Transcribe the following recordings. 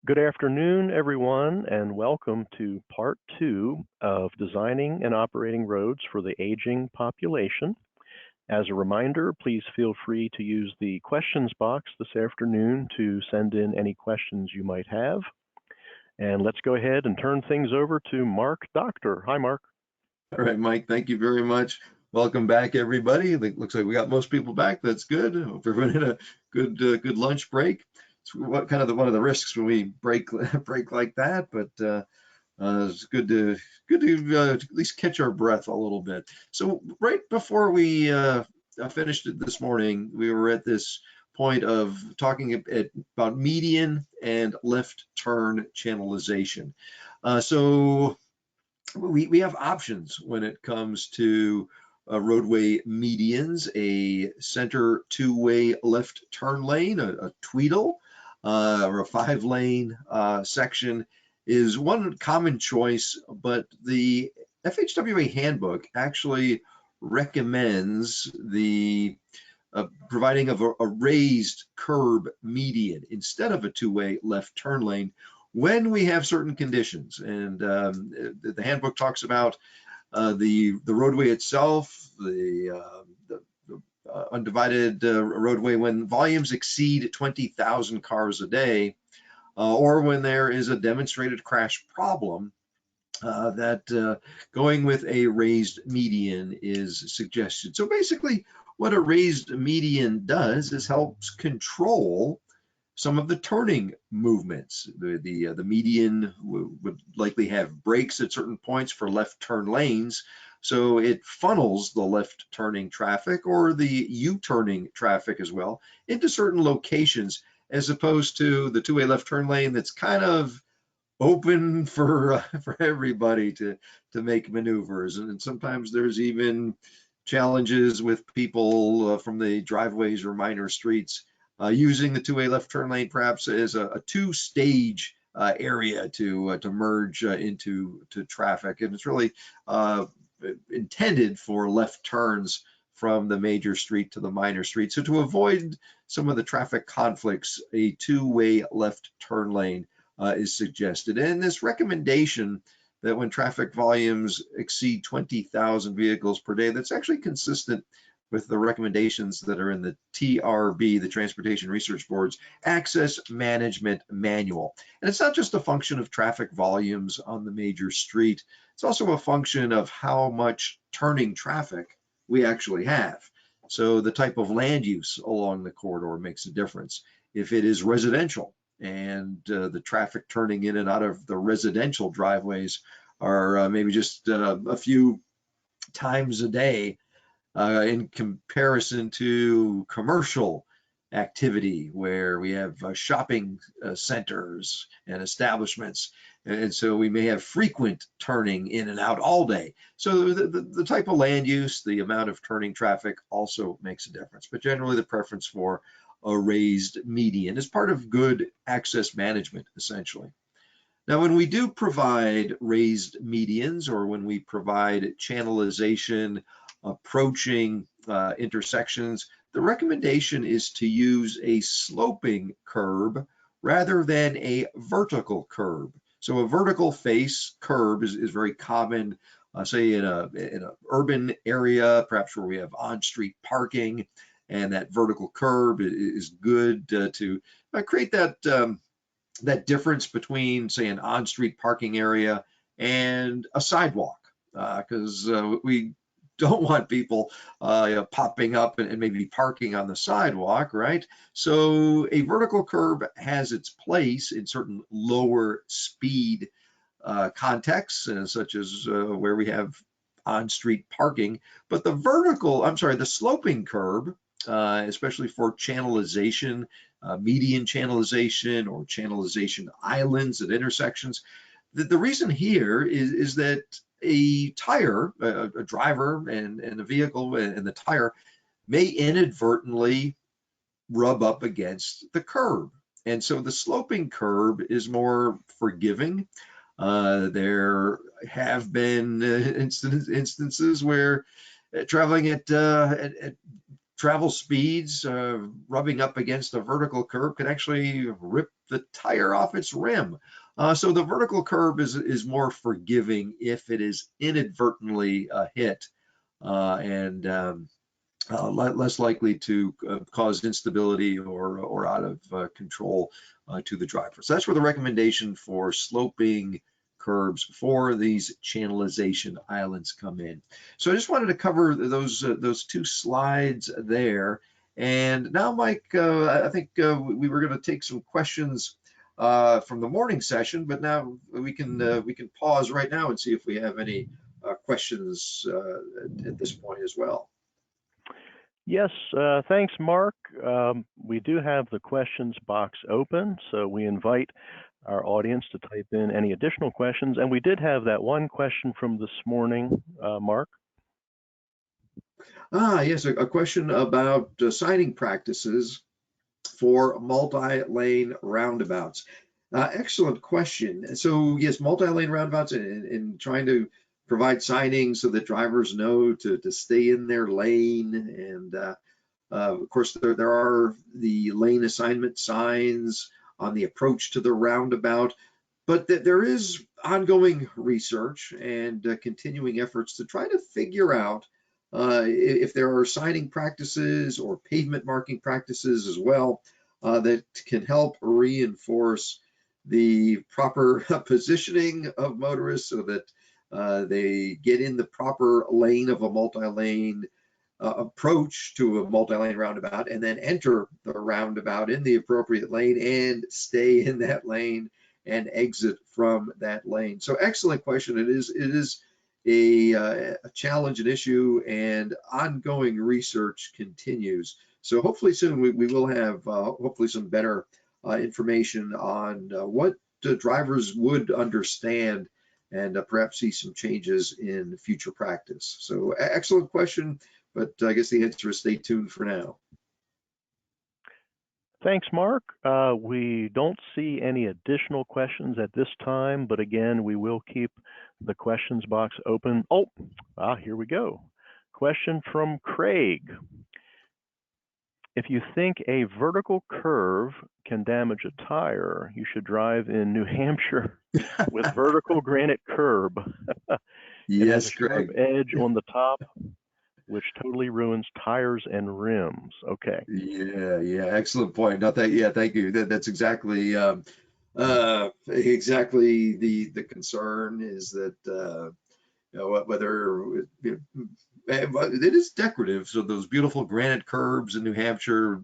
Good afternoon, everyone, and welcome to part 2 of Designing and Operating Roads for the Aging Population. As a reminder, please feel free to use the questions box this afternoon to send in any questions you might have. And let's go ahead and turn things over to Mark Doctor. Hi, Mark. All right, Mike, thank you very much. Welcome back, everybody. It looks like we got most people back. That's good. Hope everyone had a good lunch break. It's one of the risks when we break like that, but it's good to at least catch our breath a little bit. So right before we finished it this morning, we were at this point of talking about median and left turn channelization. So we have options when it comes to roadway medians, a center two-way left turn lane, a tweedle, or a 5-lane section is one common choice, but the FHWA handbook actually recommends the providing of a raised curb median instead of a two-way left turn lane when we have certain conditions. And the handbook talks about the roadway itself, the undivided roadway when volumes exceed 20,000 cars a day, or when there is a demonstrated crash problem, that going with a raised median is suggested. So basically what a raised median does is helps control some of the turning movements. The median would likely have brakes at certain points for left turn lanes, so it funnels the left turning traffic or the U-turning traffic as well into certain locations, as opposed to the two-way left turn lane that's kind of open for everybody to make maneuvers. And sometimes there's even challenges with people from the driveways or minor streets using the two-way left turn lane perhaps as a two-stage area to merge into traffic, and it's really intended for left turns from the major street to the minor street. So to avoid some of the traffic conflicts, a two-way left turn lane is suggested. And this recommendation that when traffic volumes exceed 20,000 vehicles per day, that's actually consistent with the recommendations that are in the TRB, the Transportation Research Board's Access Management Manual. And it's not just a function of traffic volumes on the major street, it's also a function of how much turning traffic we actually have. So the type of land use along the corridor makes a difference. If it is residential and the traffic turning in and out of the residential driveways are maybe just a few times a day, in comparison to commercial activity where we have shopping centers and establishments, and so we may have frequent turning in and out all day. So the type of land use, the amount of turning traffic also makes a difference, but generally the preference for a raised median is part of good access management, essentially. Now, when we do provide raised medians, or when we provide channelization approaching intersections, the recommendation is to use a sloping curb rather than a vertical curb. So a vertical face curb is very common, say in an urban area, perhaps where we have on-street parking, and that vertical curb is good to create that difference between, say, an on-street parking area and a sidewalk, because we don't want people popping up and maybe parking on the sidewalk, right? So a vertical curb has its place in certain lower speed contexts, such as where we have on-street parking. But the sloping curb, especially for channelization, median channelization or channelization islands at intersections, the reason here is that a tire, a driver and a vehicle and the tire may inadvertently rub up against the curb. And so the sloping curb is more forgiving. There have been instances where traveling at travel speeds rubbing up against a vertical curb can actually rip the tire off its rim. So the vertical curb is more forgiving if it is inadvertently hit, and less likely to cause instability or out of control to the driver. So that's where the recommendation for sloping curbs for these channelization islands come in. So I just wanted to cover those two slides there. And now, Mike, I think we were going to take some questions from the morning session, but now we can pause right now and see if we have any questions at this point as well. Yes, thanks, Mark. We do have the questions box open, so we invite our audience to type in any additional questions. And we did have that one question from this morning, Mark. Yes, a question about signing practices for multi-lane roundabouts. Excellent question. So yes, multi-lane roundabouts and trying to provide signage so that drivers know to stay in their lane. And of course, there are the lane assignment signs on the approach to the roundabout, but there is ongoing research and continuing efforts to try to figure out if there are signing practices or pavement marking practices as well that can help reinforce the proper positioning of motorists so that they get in the proper lane of a multi-lane approach to a multi-lane roundabout and then enter the roundabout in the appropriate lane and stay in that lane and exit from that lane. So excellent question. It is a challenge, an issue, and ongoing research continues. So hopefully soon we will have hopefully some better information on what drivers would understand and perhaps see some changes in future practice. So excellent question, but I guess the answer is stay tuned for now. Thanks, Mark. We don't see any additional questions at this time, but again, we will keep the questions box open. Here we go. Question from Craig. If you think a vertical curve can damage a tire, you should drive in New Hampshire with vertical granite curb. It has a sharp edge on the top, which totally ruins tires and rims. Okay. Yeah, excellent point. No, thank you. That's exactly exactly the concern is that whether it is decorative. So those beautiful granite curbs in New Hampshire,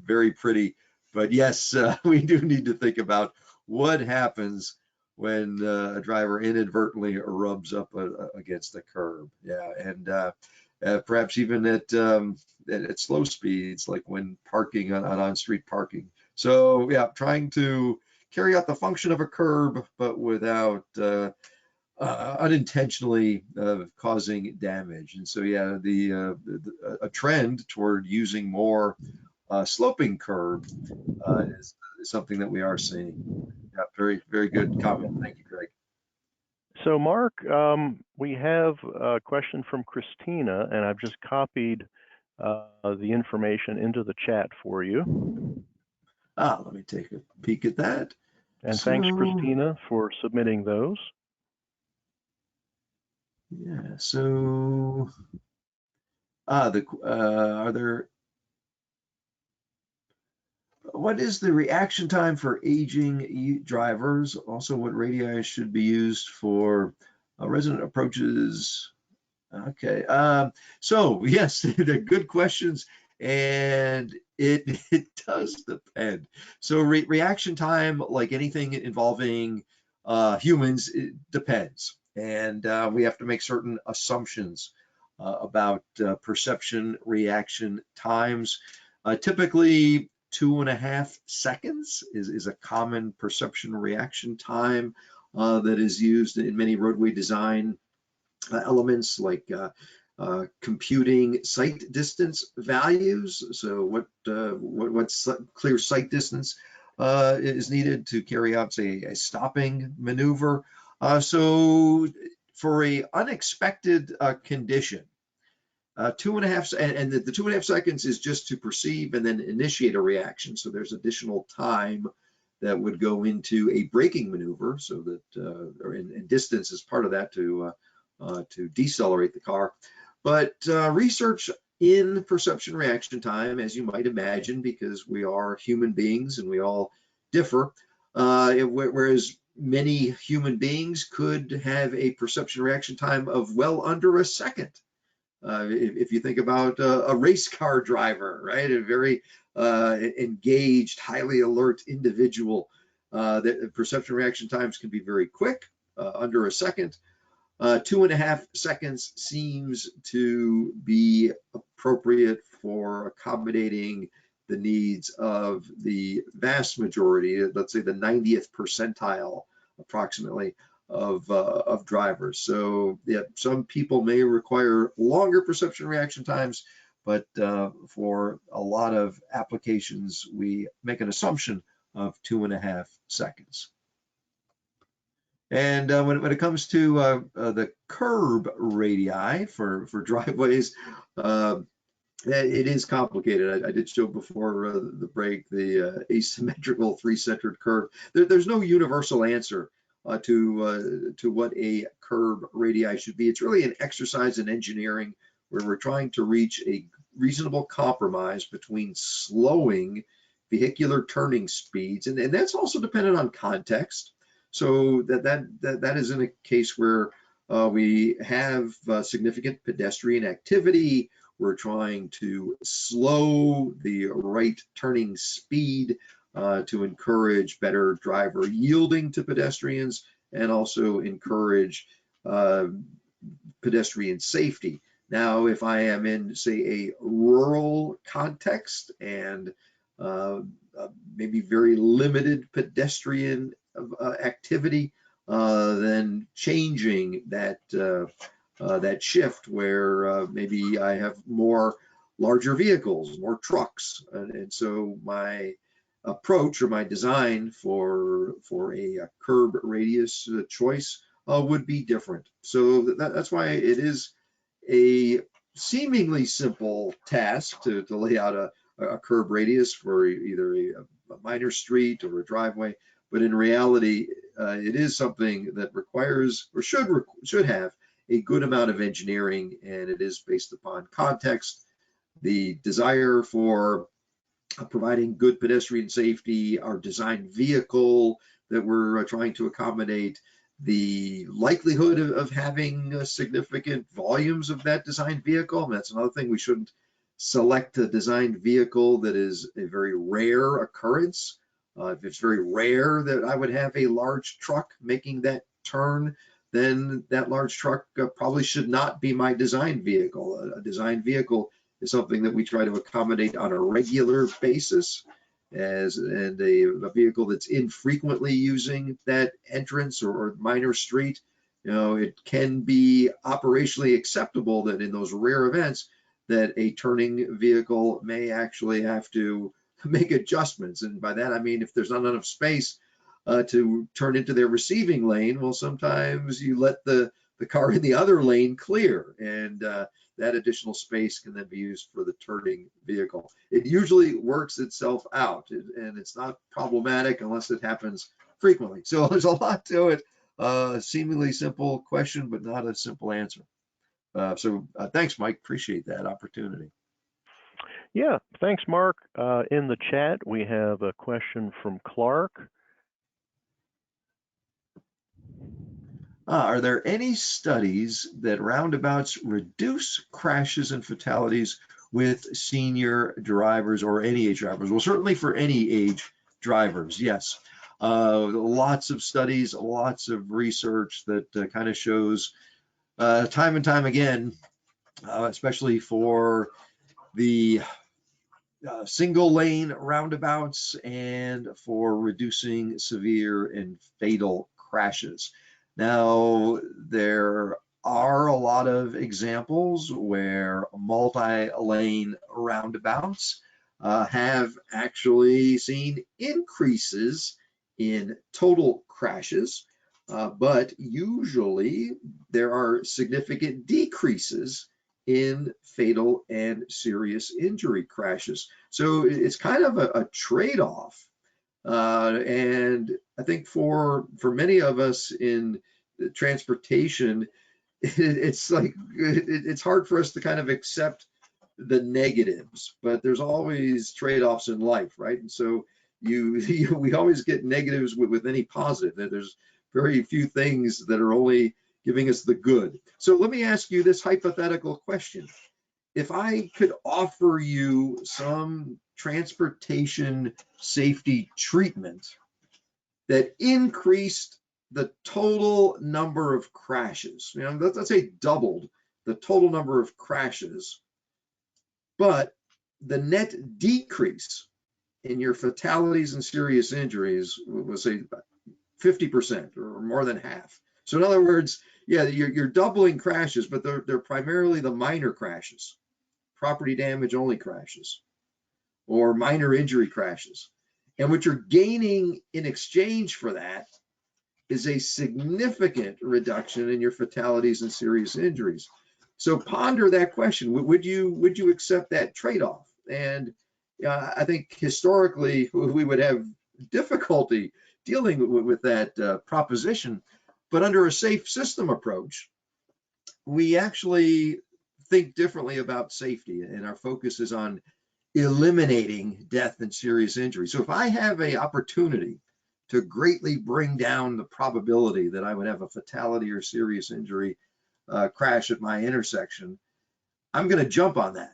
very pretty. But yes, we do need to think about what happens when a driver inadvertently rubs up against the curb. Yeah, and perhaps even at slow speeds, like when parking on street parking. So yeah, trying to carry out the function of a curb, but without unintentionally causing damage. And so yeah, a trend toward using more sloping curb is something that we are seeing. Yeah, very good comment. Thank you, Greg. So Mark, we have a question from Christina, and I've just copied the information into the chat for you. Let me take a peek at that. And thanks, Christina, for submitting those. Yeah, so what is the reaction time for aging drivers? Also, what radii should be used for resident approaches? Okay, so yes, they're good questions, and it does depend. So reaction time, like anything involving humans, it depends, and we have to make certain assumptions about perception reaction times. Typically 2.5 seconds is a common perception reaction time that is used in many roadway design elements, like computing sight distance values. So what's clear sight distance is needed to carry out, say, a stopping maneuver. So for a unexpected condition, 2.5, and the 2.5 seconds is just to perceive and then initiate a reaction. So there's additional time that would go into a braking maneuver, so that and distance is part of that to decelerate the car. But research in perception reaction time, as you might imagine, because we are human beings and we all differ, whereas many human beings could have a perception reaction time of well under a second. If you think about a race car driver, right, a very engaged, highly alert individual, the perception reaction times can be very quick, under a second. 2.5 seconds seems to be appropriate for accommodating the needs of the vast majority, let's say the 90th percentile approximately of drivers. So yeah, some people may require longer perception reaction times, but for a lot of applications, we make an assumption of 2.5 seconds. And when it comes to the curb radii for driveways, it is complicated. I did show before the break the asymmetrical three-centered curve. There's no universal answer to what a curb radii should be. It's really an exercise in engineering where we're trying to reach a reasonable compromise between slowing vehicular turning speeds, and that's also dependent on context. So that is in a case where we have significant pedestrian activity. We're trying to slow the right turning speed to encourage better driver yielding to pedestrians and also encourage pedestrian safety. Now, if I am in, say, a rural context and maybe very limited pedestrian activity, then changing that shift where maybe I have more larger vehicles, more trucks, and so my approach or my design for a curb radius choice would be different. So that's why it is a seemingly simple task to lay out a curb radius for either a minor street or a driveway, but in reality, it is something that requires or should have a good amount of engineering, and it is based upon context, the desire for providing good pedestrian safety, our design vehicle that we're trying to accommodate, the likelihood of having significant volumes of that design vehicle. And that's another thing, we shouldn't select a design vehicle that is a very rare occurrence. If it's very rare that I would have a large truck making that turn, then that large truck probably should not be my design vehicle. A design vehicle is something that we try to accommodate on a regular basis, and a vehicle that's infrequently using that entrance or minor street, it can be operationally acceptable that in those rare events that a turning vehicle may actually have to make adjustments. And by that I mean if there's not enough space to turn into their receiving lane, well, sometimes you let the car in the other lane clear, and that additional space can then be used for the turning vehicle. It usually works itself out, and it's not problematic unless it happens frequently. So there's a lot to it. Seemingly simple question, but not a simple answer. So thanks, Mike. Appreciate that opportunity. Yeah, thanks, Mark. In the chat, we have a question from Clark. Are there any studies that roundabouts reduce crashes and fatalities with senior drivers or any age drivers? Well, certainly for any age drivers, yes. Lots of studies, lots of research that kind of shows time and time again, especially for the single lane roundabouts and for reducing severe and fatal crashes. Now, there are a lot of examples where multi-lane roundabouts have actually seen increases in total crashes, but usually there are significant decreases in fatal and serious injury crashes. So it's kind of a trade-off. And I think for many of us in transportation, it's like it's hard for us to kind of accept the negatives, but there's always trade-offs in life, right? And so we always get negatives with any positive. There's very few things that are only giving us the good. So let me ask you this hypothetical question. If I could offer you some transportation safety treatment that increased the total number of crashes, let's say doubled the total number of crashes, but the net decrease in your fatalities and serious injuries was say 50% or more than half. So in other words, yeah, you're doubling crashes, but they're primarily the minor crashes, property damage only crashes, or minor injury crashes. And what you're gaining in exchange for that is a significant reduction in your fatalities and serious injuries. So ponder that question. Would you accept that trade-off? And I think historically we would have difficulty dealing with that proposition, but under a safe system approach, we actually think differently about safety, and our focus is on eliminating death and serious injury. So if I have an opportunity to greatly bring down the probability that I would have a fatality or serious injury crash at my intersection, I'm going to jump on that.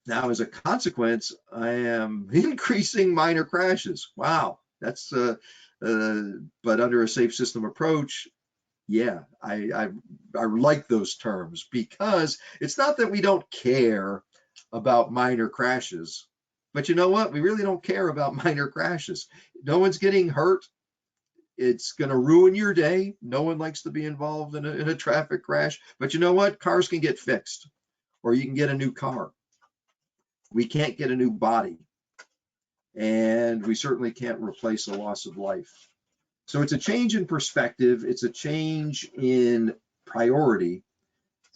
Now, as a consequence, I am increasing minor crashes. Wow, that's but under a safe system approach, yeah, I like those terms, because it's not that we don't care about minor crashes, but you know what? We really don't care about minor crashes. No one's getting hurt. It's going to ruin your day. No one likes to be involved in a traffic crash, but you know what? Cars can get fixed, or you can get a new car. We can't get a new body, and we certainly can't replace a loss of life. So it's a change in perspective. It's a change in priority.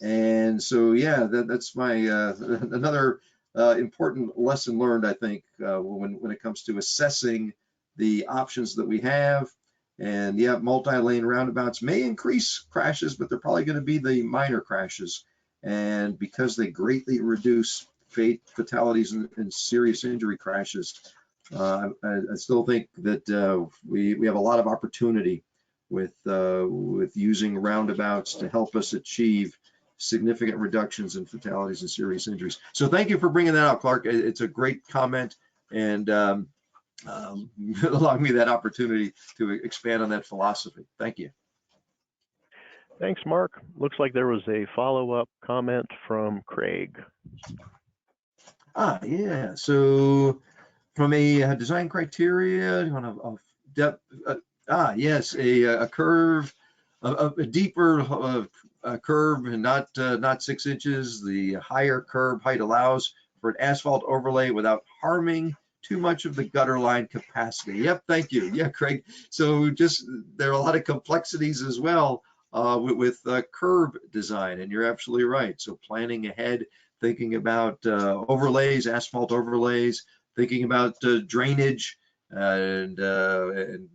And so, yeah, that's my another important lesson learned, I think, when it comes to assessing the options that we have. And yeah, multi-lane roundabouts may increase crashes, but they're probably going to be the minor crashes. And because they greatly reduce fatalities and serious injury crashes, I still think that we have a lot of opportunity with using roundabouts to help us achieve significant reductions in fatalities and serious injuries. So thank you for bringing that out, Clark. It's a great comment, and allowing me that opportunity to expand on that philosophy. Thank you. Thanks, Mark. Looks like there was a follow-up comment from Craig. Yeah. So from a design criteria, you want depth? Yes, a curve, a deeper curve, and not 6 inches. The higher curb height allows for an asphalt overlay without harming too much of the gutter line capacity. Yep, thank you. Yeah, Craig. So there are a lot of complexities as well with curb design, and you're absolutely right. So planning ahead, thinking about overlays, asphalt overlays, thinking about drainage, and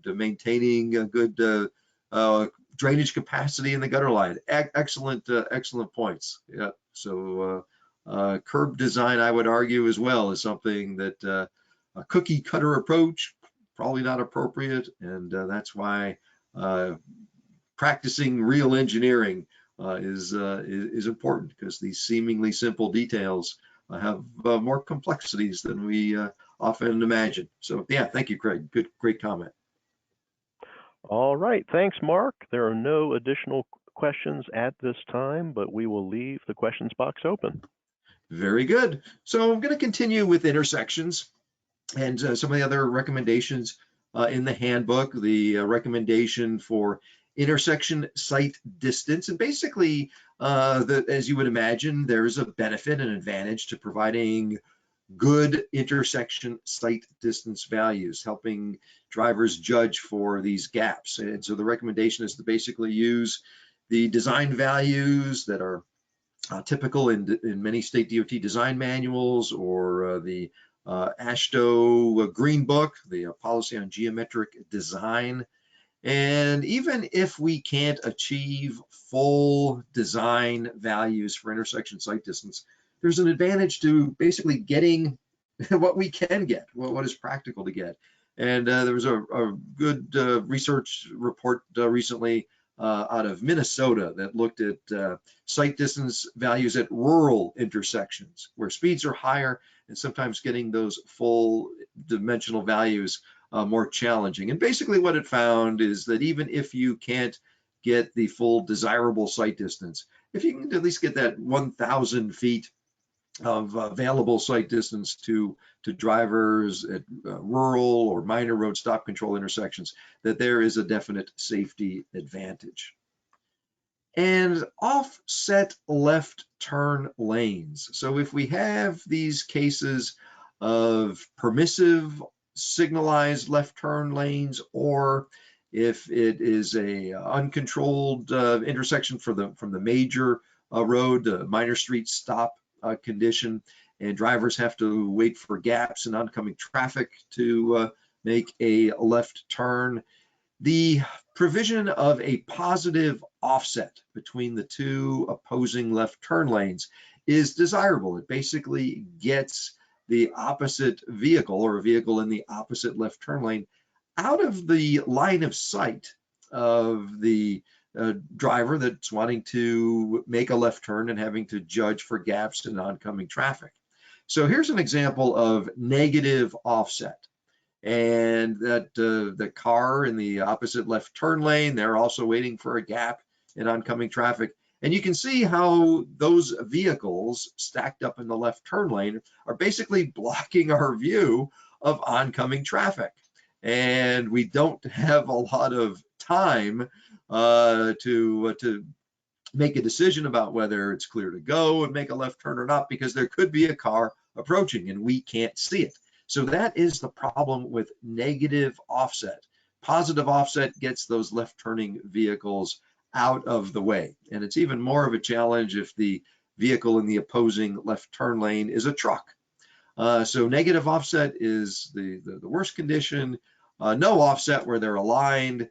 maintaining a good drainage capacity in the gutter line. Excellent points. Yeah. So curb design, I would argue as well, is something that a cookie cutter approach probably not appropriate, and that's why practicing real engineering is important, because these seemingly simple details have more complexities than we often imagine. So yeah, thank you, Craig. Great comment. All right, thanks, Mark. There are no additional questions at this time, but we will leave the questions box open. Very good. So I'm going to continue with intersections and some of the other recommendations in the handbook. The recommendation for intersection sight distance, and basically, as you would imagine, there's a benefit and advantage to providing good intersection sight distance values, helping drivers judge for these gaps. And so the recommendation is to basically use the design values that are typical in many state DOT design manuals, or the AASHTO Green Book, the Policy on Geometric Design. And even if we can't achieve full design values for intersection sight distance, there's an advantage to basically getting what we can get, what is practical to get. And there was a good research report recently out of Minnesota that looked at sight distance values at rural intersections where speeds are higher, and sometimes getting those full dimensional values more challenging. And basically what it found is that even if you can't get the full desirable sight distance, if you can at least get that 1,000 feet of available sight distance to drivers at rural or minor road stop control intersections, that there is a definite safety advantage. And offset left turn lanes. So if we have these cases of permissive signalized left turn lanes, or if it is a uncontrolled intersection from the major road, the minor street stop condition, and drivers have to wait for gaps in oncoming traffic to make a left turn, the provision of a positive offset between the two opposing left turn lanes is desirable. It basically gets the opposite vehicle, or a vehicle in the opposite left turn lane, out of the line of sight of the driver that's wanting to make a left turn and having to judge for gaps in oncoming traffic. So here's an example of negative offset. And that the car in the opposite left turn lane, they're also waiting for a gap in oncoming traffic. And you can see how those vehicles stacked up in the left turn lane are basically blocking our view of oncoming traffic. And we don't have a lot of time to make a decision about whether it's clear to go and make a left turn or not, because there could be a car approaching and we can't see it. So that is the problem with negative offset. Positive offset gets those left turning vehicles out of the way. And it's even more of a challenge if the vehicle in the opposing left turn lane is a truck. So negative offset is the worst condition. No offset where they're aligned,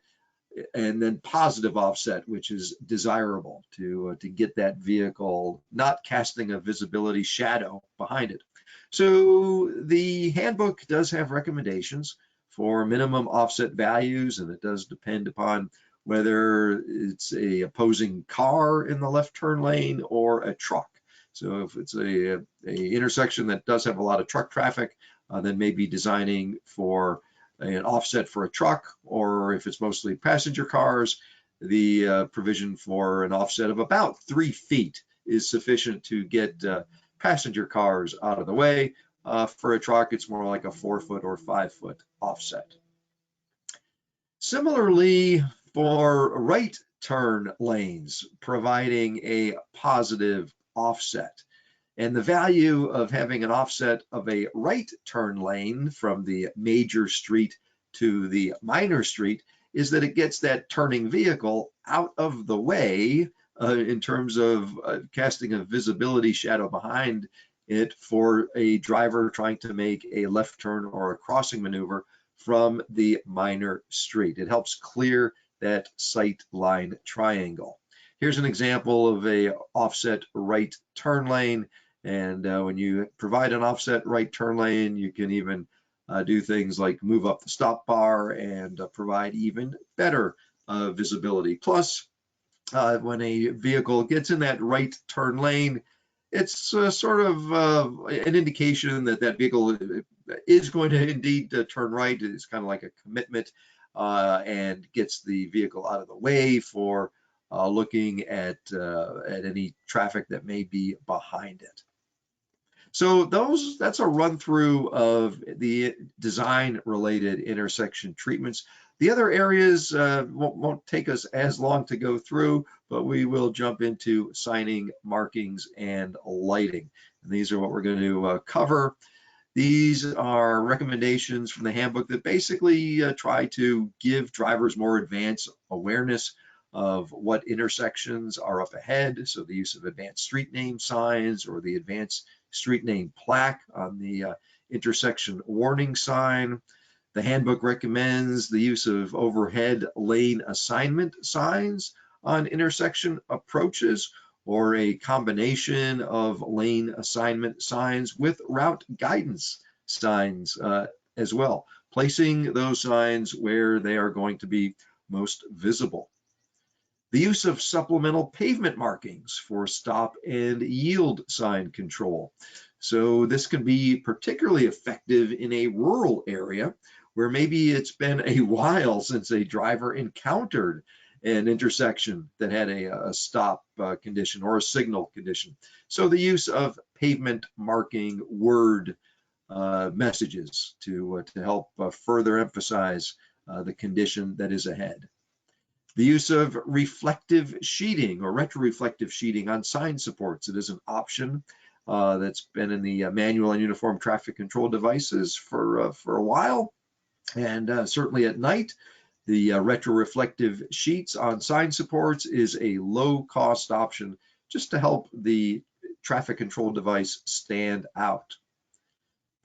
and then positive offset, which is desirable to get that vehicle not casting a visibility shadow behind it. So the handbook does have recommendations for minimum offset values, and it does depend upon whether it's a opposing car in the left turn lane or a truck. So if it's a intersection that does have a lot of truck traffic, then maybe designing for an offset for a truck, or if it's mostly passenger cars, the provision for an offset of about 3 feet is sufficient to get passenger cars out of the way. For a truck, it's more like a 4-foot or 5-foot offset. Similarly, for right turn lanes, providing a positive offset. And the value of having an offset of a right turn lane from the major street to the minor street is that it gets that turning vehicle out of the way in terms of casting a visibility shadow behind it for a driver trying to make a left turn or a crossing maneuver from the minor street. It helps clear that sight line triangle. Here's an example of a offset right turn lane. And when you provide an offset right turn lane, you can even do things like move up the stop bar and provide even better visibility. Plus, when a vehicle gets in that right turn lane, it's sort of an indication that that vehicle is going to indeed turn right. It's kind of like a commitment, and gets the vehicle out of the way for looking at any traffic that may be behind it. So that's a run through of the design related intersection treatments. The other areas won't take us as long to go through, but we will jump into signing, markings, and lighting. And these are what we're going to cover. These are recommendations from the handbook that basically try to give drivers more advanced awareness of what intersections are up ahead. So the use of advanced street name signs or the advanced street name plaque on the intersection warning sign. The handbook recommends the use of overhead lane assignment signs on intersection approaches, or a combination of lane assignment signs with route guidance signs as well, placing those signs where they are going to be most visible. The use of supplemental pavement markings for stop and yield sign control. So this can be particularly effective in a rural area where maybe it's been a while since a driver encountered an intersection that had a stop condition or a signal condition. So the use of pavement marking word messages to help further emphasize the condition that is ahead. The use of reflective sheeting or retroreflective sheeting on sign supports. It is an option that's been in the manual and uniform traffic control devices for a while. And certainly at night, the retroreflective sheets on sign supports is a low-cost option just to help the traffic control device stand out.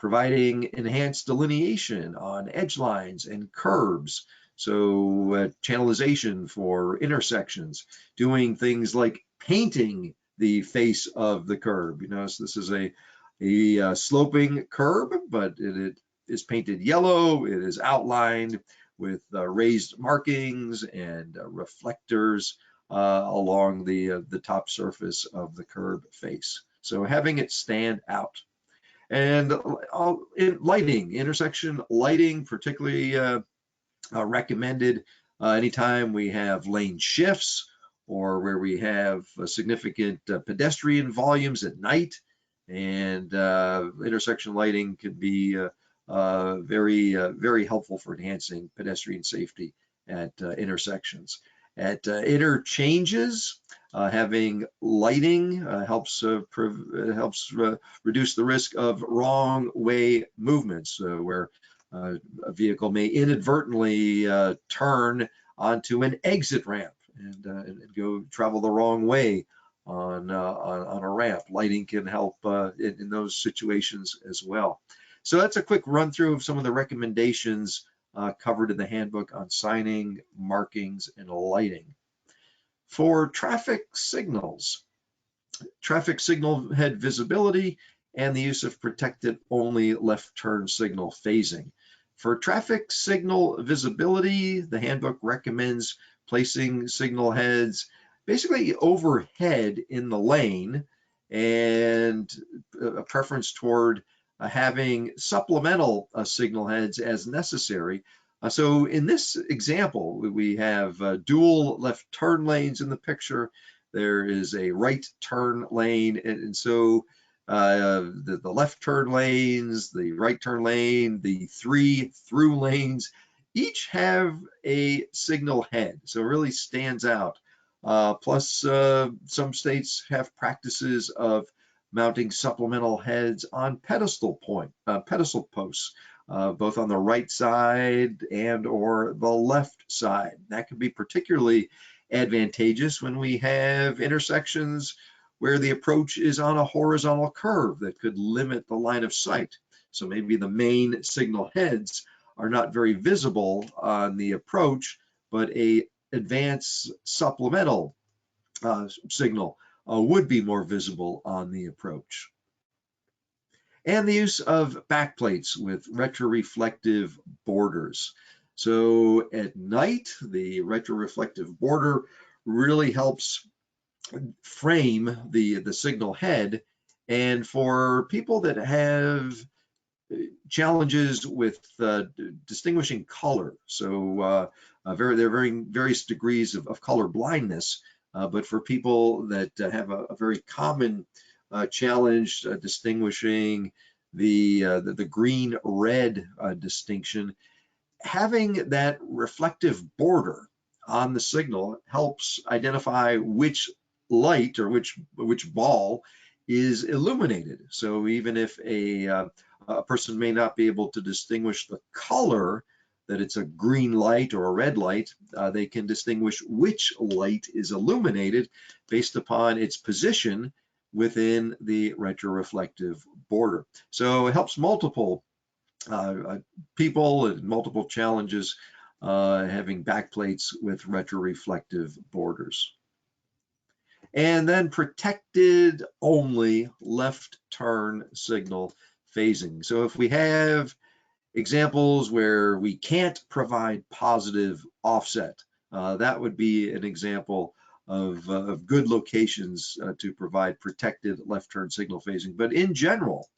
Providing enhanced delineation on edge lines and curbs. So channelization for intersections, doing things like painting the face of the curb. You notice this is a sloping curb, but it is painted yellow. It is outlined with raised markings and reflectors along the top surface of the curb face. So having it stand out. And lighting, intersection lighting, particularly recommended anytime we have lane shifts or where we have significant pedestrian volumes at night. And intersection lighting can be very helpful for enhancing pedestrian safety at intersections. At interchanges, having lighting helps reduce the risk of wrong way movements, where a vehicle may inadvertently turn onto an exit ramp and go travel the wrong way on a ramp. Lighting can help in those situations as well. So that's a quick run through of some of the recommendations covered in the handbook on signing, markings, and lighting. For traffic signals, traffic signal head visibility, and the use of protected only left turn signal phasing. For traffic signal visibility, the handbook recommends placing signal heads basically overhead in the lane, and a preference toward having supplemental signal heads as necessary. So in this example, we have dual left turn lanes in the picture. There is a right turn lane, and so the left turn lanes, the right turn lane, the 3 through lanes, each have a signal head, so it really stands out. Plus, some states have practices of mounting supplemental heads on pedestal posts, both on the right side and or the left side. That can be particularly advantageous when we have intersections where the approach is on a horizontal curve that could limit the line of sight. So maybe the main signal heads are not very visible on the approach, but a advanced supplemental signal would be more visible on the approach. And the use of backplates with retroreflective borders. So at night, the retroreflective border really helps frame the signal head. And for people that have challenges with distinguishing color, so there are various degrees of color blindness, but for people that have a very common challenge distinguishing the green-red distinction, having that reflective border on the signal helps identify which light or which ball is illuminated. So even if a person may not be able to distinguish the color, that it's a green light or a red light, they can distinguish which light is illuminated based upon its position within the retroreflective border. So it helps multiple people and multiple challenges having backplates with retroreflective borders. And then protected only left turn signal phasing. So if we have examples where we can't provide positive offset, that would be an example of good locations to provide protected left turn signal phasing. But in general,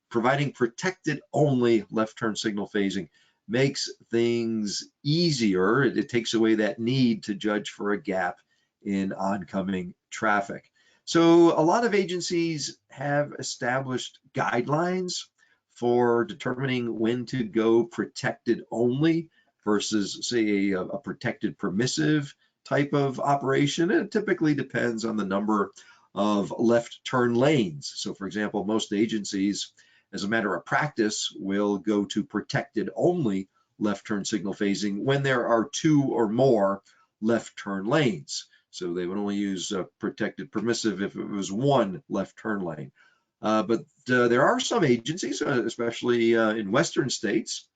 providing protected only left turn signal phasing makes things easier. It takes away that need to judge for a gap in oncoming traffic. So a lot of agencies have established guidelines for determining when to go protected only versus, say, a protected permissive type of operation. It typically depends on the number of left turn lanes. So for example, most agencies, as a matter of practice, will go to protected only left turn signal phasing when there are 2 or more left turn lanes. So they would only use protected permissive if it was 1 left turn lane. But there are some agencies, especially in Western states,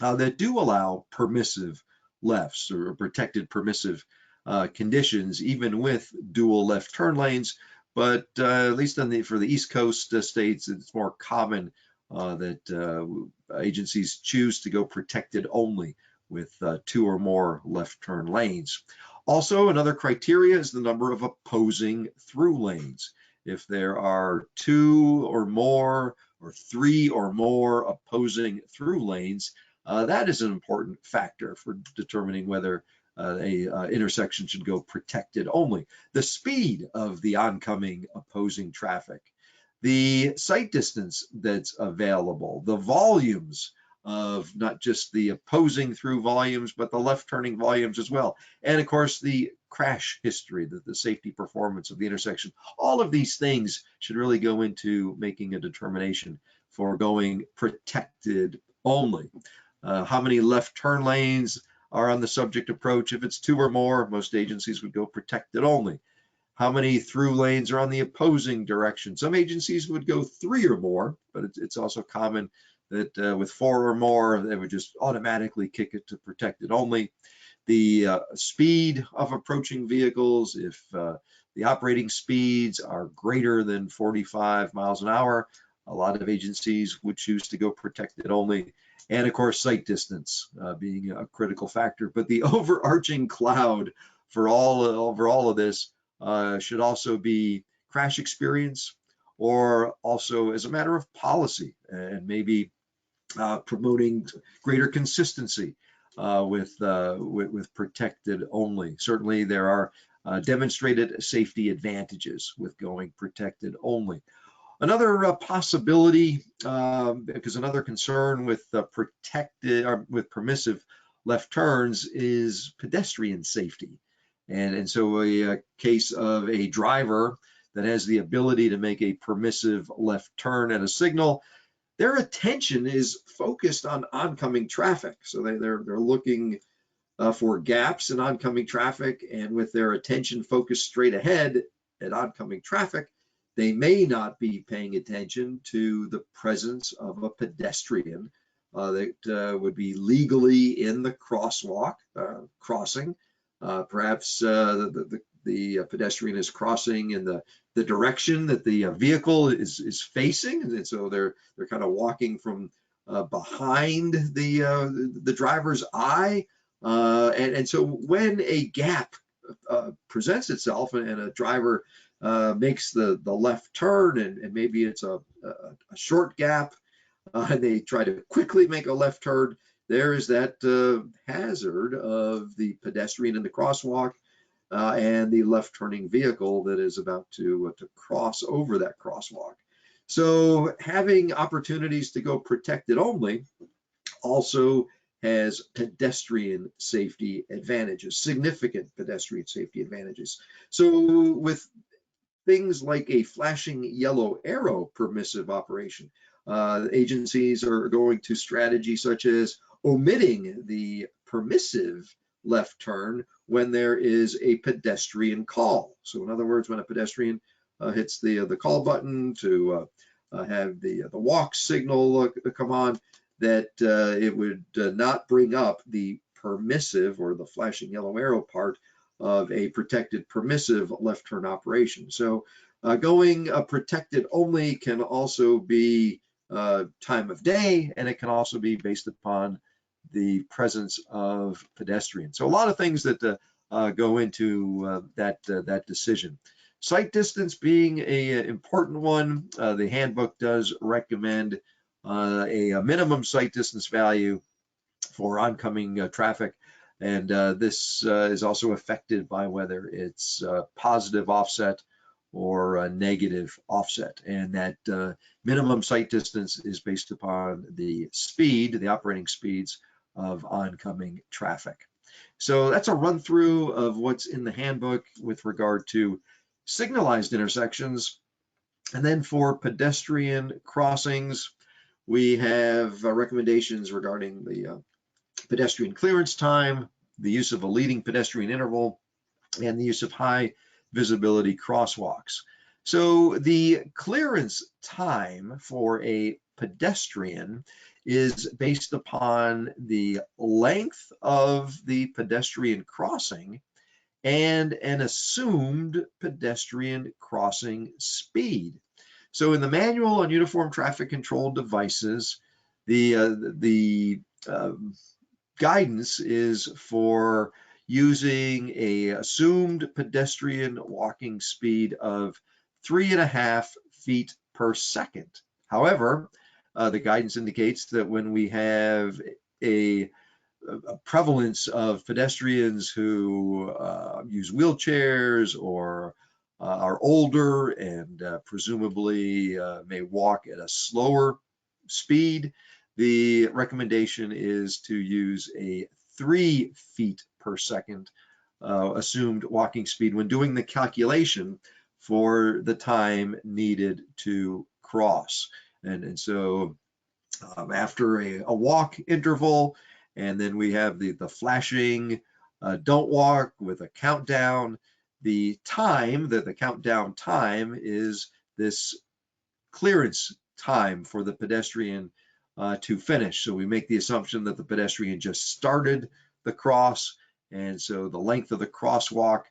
that do allow permissive lefts or protected permissive conditions, even with dual left turn lanes. But at least for the East Coast states, it's more common that agencies choose to go protected only with 2 or more left turn lanes. Also, another criteria is the number of opposing through lanes. If there are 2 or more or 3 or more opposing through lanes, that is an important factor for determining whether a intersection should go protected only. The speed of the oncoming opposing traffic, the sight distance that's available, the volumes of not just the opposing through volumes, but the left turning volumes as well. And of course, the crash history, the safety performance of the intersection. All of these things should really go into making a determination for going protected only. How many left turn lanes are on the subject approach? If it's 2 or more, most agencies would go protected only. How many through lanes are on the opposing direction? Some agencies would go 3 or more, but it's also common that with 4 or more, they would just automatically kick it to protected only. The speed of approaching vehicles, if the operating speeds are greater than 45 miles an hour, a lot of agencies would choose to go protected only. And of course, sight distance being a critical factor. But the overarching cloud for all of this should also be crash experience, or also as a matter of policy, and maybe promoting greater consistency with protected only. Certainly, there are demonstrated safety advantages with going protected only. Another possibility, because another concern with protected or with permissive left turns is pedestrian safety. And so a case of a driver that has the ability to make a permissive left turn at a signal, their attention is focused on oncoming traffic. So they're looking for gaps in oncoming traffic, and with their attention focused straight ahead at oncoming traffic, they may not be paying attention to the presence of a pedestrian that would be legally in the crosswalk crossing. Perhaps the pedestrian is crossing in the direction that the vehicle is facing, and so they're kind of walking from behind the driver's eye, and so when a gap presents itself and a driver makes the left turn, and maybe it's a short gap, and they try to quickly make a left turn, there is that hazard of the pedestrian in the crosswalk and the left turning vehicle that is about to cross over that crosswalk. So having opportunities to go protected only also has pedestrian safety advantages, significant pedestrian safety advantages. So with things like a flashing yellow arrow permissive operation, agencies are going to strategies such as omitting the permissive left turn when there is a pedestrian call. So in other words, when a pedestrian hits the call button to have the walk signal come on, that it would not bring up the permissive or the flashing yellow arrow part of a protected permissive left turn operation. So going protected only can also be time of day, and it can also be based upon the presence of pedestrians. So a lot of things that go into that decision. Sight distance being an important one, the handbook does recommend a minimum sight distance value for oncoming traffic. And this is also affected by whether it's positive offset or a negative offset. And that minimum sight distance is based upon the speed, the operating speeds of oncoming traffic. So that's a run through of what's in the handbook with regard to signalized intersections. And then for pedestrian crossings, we have recommendations regarding the pedestrian clearance time, the use of a leading pedestrian interval, and the use of high visibility crosswalks. So the clearance time for a pedestrian is based upon the length of the pedestrian crossing and an assumed pedestrian crossing speed. So in the manual on uniform traffic control devices, the guidance is for using a assumed pedestrian walking speed of 3.5 feet per second. However, the guidance indicates that when we have a prevalence of pedestrians who use wheelchairs or are older and presumably may walk at a slower speed, the recommendation is to use a 3 feet per second assumed walking speed when doing the calculation for the time needed to cross. And so after a walk interval, and then we have the flashing don't walk with a countdown. The time, the countdown time is this clearance time for the pedestrian to finish. So we make the assumption that the pedestrian just started the cross, and so the length of the crosswalk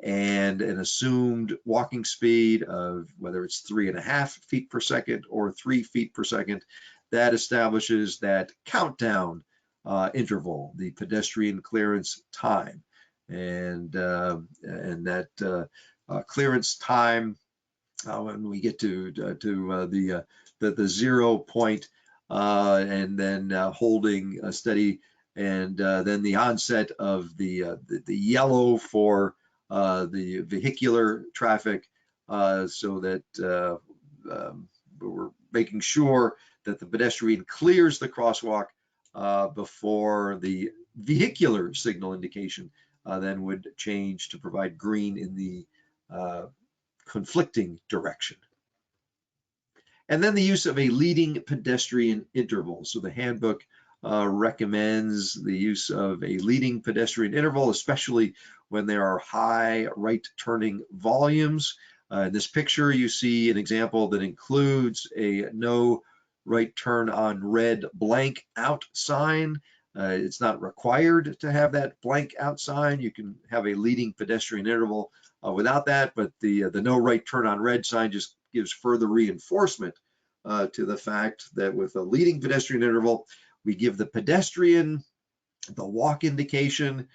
and an assumed walking speed of whether it's 3.5 feet per second or 3 feet per second, that establishes that countdown interval, the pedestrian clearance time. And that clearance time, when we get to the 0 point, and then holding steady, and then the onset of the yellow for the vehicular traffic, so that we're making sure that the pedestrian clears the crosswalk before the vehicular signal indication then would change to provide green in the conflicting direction. And then the use of a leading pedestrian interval. So the handbook recommends the use of a leading pedestrian interval, especially when there are high right turning volumes. In this picture, you see an example that includes a no right turn on red blank out sign. It's not required to have that blank out sign. You can have a leading pedestrian interval without that, but the no right turn on red sign just gives further reinforcement to the fact that with a leading pedestrian interval, we give the pedestrian the walk indication,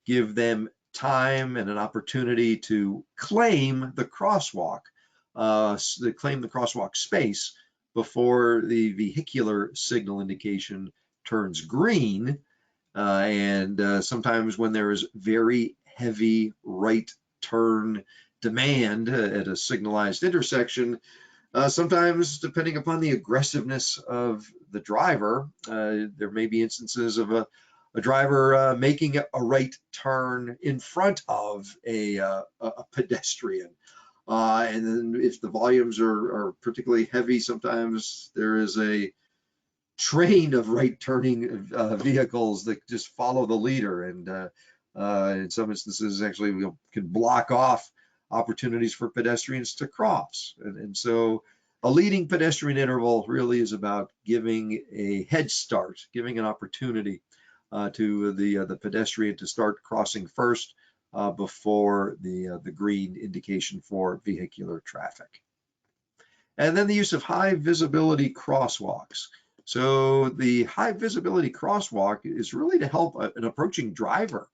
give them time and an opportunity to claim the crosswalk, space before the vehicular signal indication turns green. And sometimes when there is very heavy right turn demand at a signalized intersection, sometimes depending upon the aggressiveness of the driver, there may be instances of a driver making a right turn in front of a pedestrian. And then if the volumes are particularly heavy, sometimes there is a train of right-turning vehicles that just follow the leader, and in some instances actually can block off opportunities for pedestrians to cross. And so a leading pedestrian interval really is about giving a head start, giving an opportunity to the pedestrian to start crossing first before the green indication for vehicular traffic. And then the use of high visibility crosswalks. So the high visibility crosswalk is really to help an approaching driver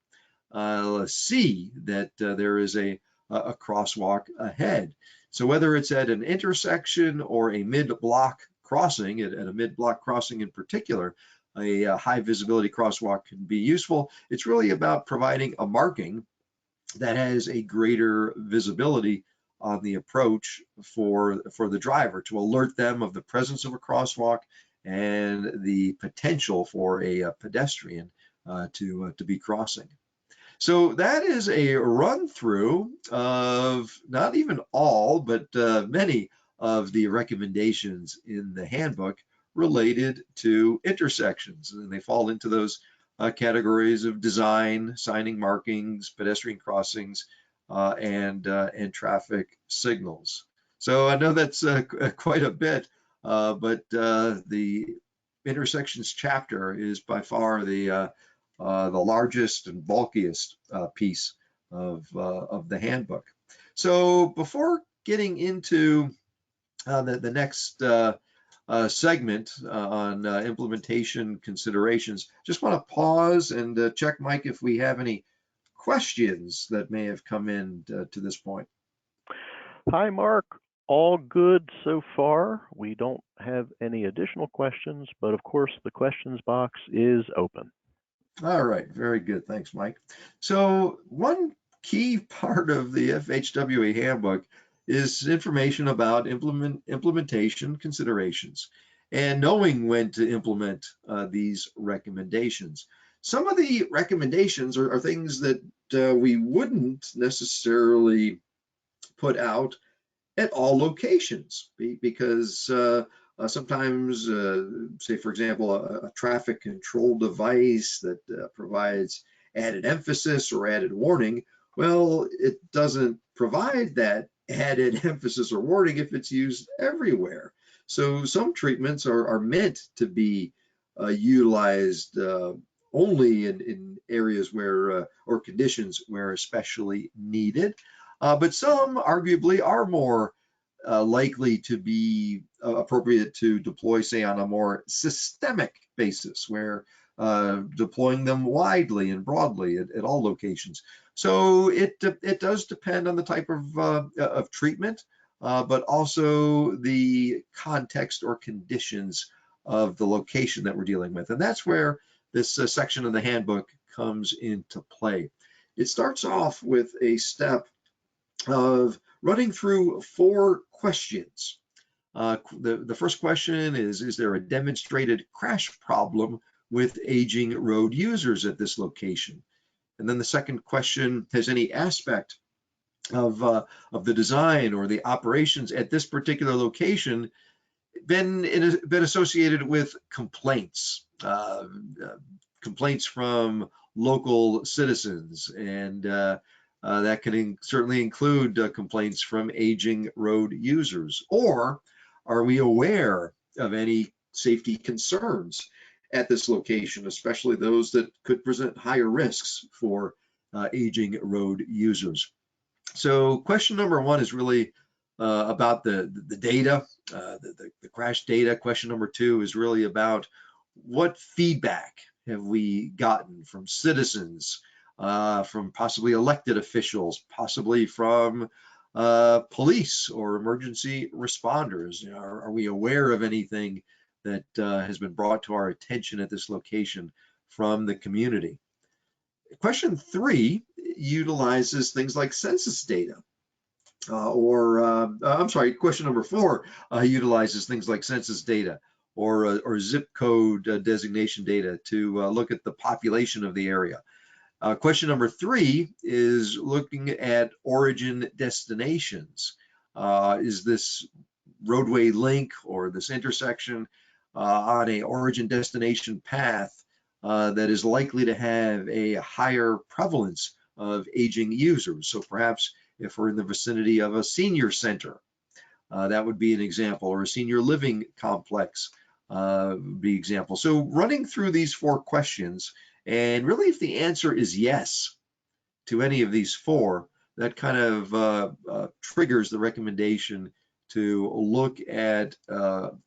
see that there is a crosswalk ahead. So whether it's at an intersection or a mid-block crossing, at a mid-block crossing in particular, a high visibility crosswalk can be useful. It's really about providing a marking that has a greater visibility on the approach for the driver, to alert them of the presence of a crosswalk and the potential for a pedestrian to be crossing. So that is a run through of not even all, but many of the recommendations in the handbook related to intersections. And they fall into those categories of design, signing markings, pedestrian crossings, and traffic signals. So I know that's quite a bit, but the intersections chapter is by far the largest and bulkiest piece of the handbook. So before getting into the next segment on implementation considerations, just want to pause and check, Mike, if we have any questions that may have come in to this point. Hi, Mark. All good so far. We don't have any additional questions, but of course the questions box is open. All right, very good. Thanks, Mike. So one key part of the FHWA handbook is information about implementation considerations and knowing when to implement these recommendations. Some of the recommendations are things that we wouldn't necessarily put out at all locations, because sometimes, say for example, a traffic control device that provides added emphasis or added warning, well, it doesn't provide that added emphasis or warning if it's used everywhere. So some treatments are meant to be utilized only in areas where or conditions where especially needed. But some arguably are more likely to be appropriate to deploy, say, on a more systemic basis, where deploying them widely and broadly at all locations. So it does depend on the type of treatment, but also the context or conditions of the location that we're dealing with. And that's where this section of the handbook comes into play. It starts off with a step of running through 4 questions. The first question is there a demonstrated crash problem with aging road users at this location? And then the second question, has any aspect of the design or the operations at this particular location been associated with complaints, complaints from local citizens, and that can certainly include complaints from aging road users? Or are we aware of any safety concerns at this location, especially those that could present higher risks for aging road users? So question number 1 is really about the data, the crash data. Question number 2 is really about what feedback have we gotten from citizens, from possibly elected officials, possibly from police or emergency responders. You know, are we aware of anything that has been brought to our attention at this location from the community? Question 3 utilizes things like census data. I'm sorry, question number 4 utilizes things like census data or zip code designation data to look at the population of the area. Question number 3 is looking at origin destinations. Is this roadway link or this intersection on a origin destination path that is likely to have a higher prevalence of aging users. So perhaps if we're in the vicinity of a senior center, that would be an example, or a senior living complex would be example. So running through these 4 questions, and really if the answer is yes to any of these 4, that kind of triggers the recommendation to look at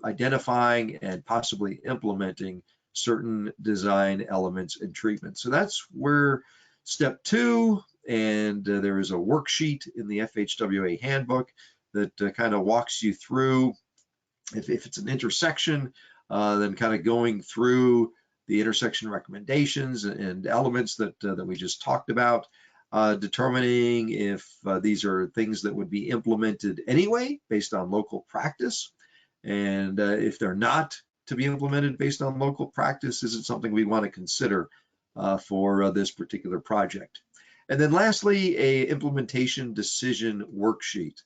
identifying and possibly implementing certain design elements and treatments. So that's where step 2, and there is a worksheet in the FHWA handbook that kind of walks you through, if it's an intersection, then kind of going through the intersection recommendations and elements that we just talked about, determining if these are things that would be implemented anyway based on local practice, and if they're not to be implemented based on local practice, is it something we want to consider for this particular project? And then lastly, a implementation decision worksheet,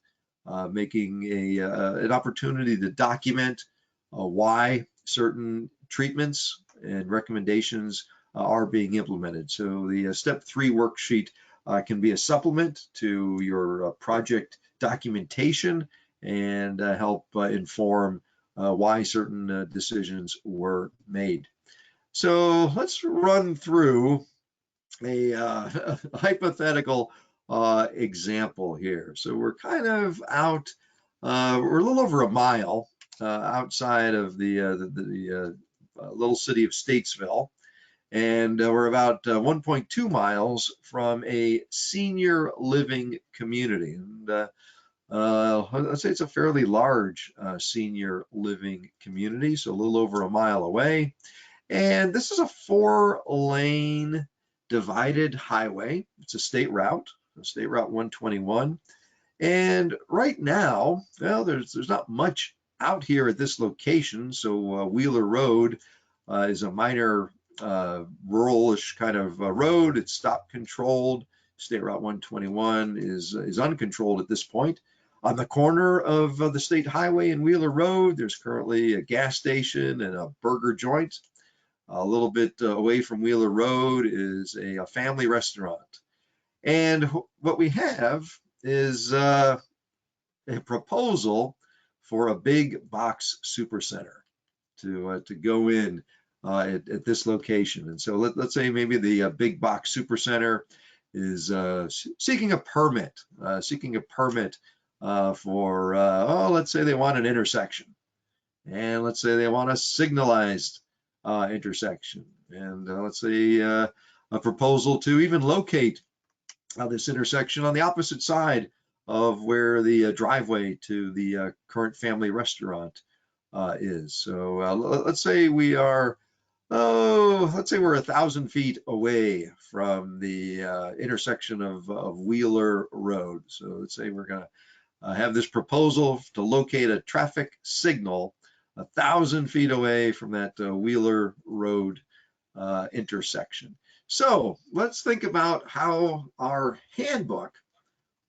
making an opportunity to document why certain treatments and recommendations are being implemented. So the step 3 worksheet can be a supplement to your project documentation and help inform why certain decisions were made. So let's run through a hypothetical example here. So we're kind of out, we're a little over a mile outside of the little city of Statesville, and we're about 1.2 miles from a senior living community. And let's say it's a fairly large senior living community, so a little over a mile away. And this is a 4-lane divided highway. It's a state route, State Route 121. And right now, well, there's not much out here at this location. So Wheeler Road is a minor rural-ish kind of road. It's stop controlled. State Route 121 is uncontrolled at this point. On the corner of the state highway and Wheeler Road, there's currently a gas station and a burger joint. A little bit away from Wheeler Road is a family restaurant. And what we have is a proposal for a big box supercenter to go in at this location. And so let's say maybe the big box supercenter is seeking a permit for, let's say they want an intersection. And let's say they want a signalized intersection, and let's say a proposal to even locate this intersection on the opposite side of where the driveway to the current family restaurant is. So let's say we are, let's say we're 1,000 feet away from the intersection of Wheeler Road. So let's say we're going to have this proposal to locate a traffic signal 1,000 feet away from that Wheeler Road intersection. So let's think about how our handbook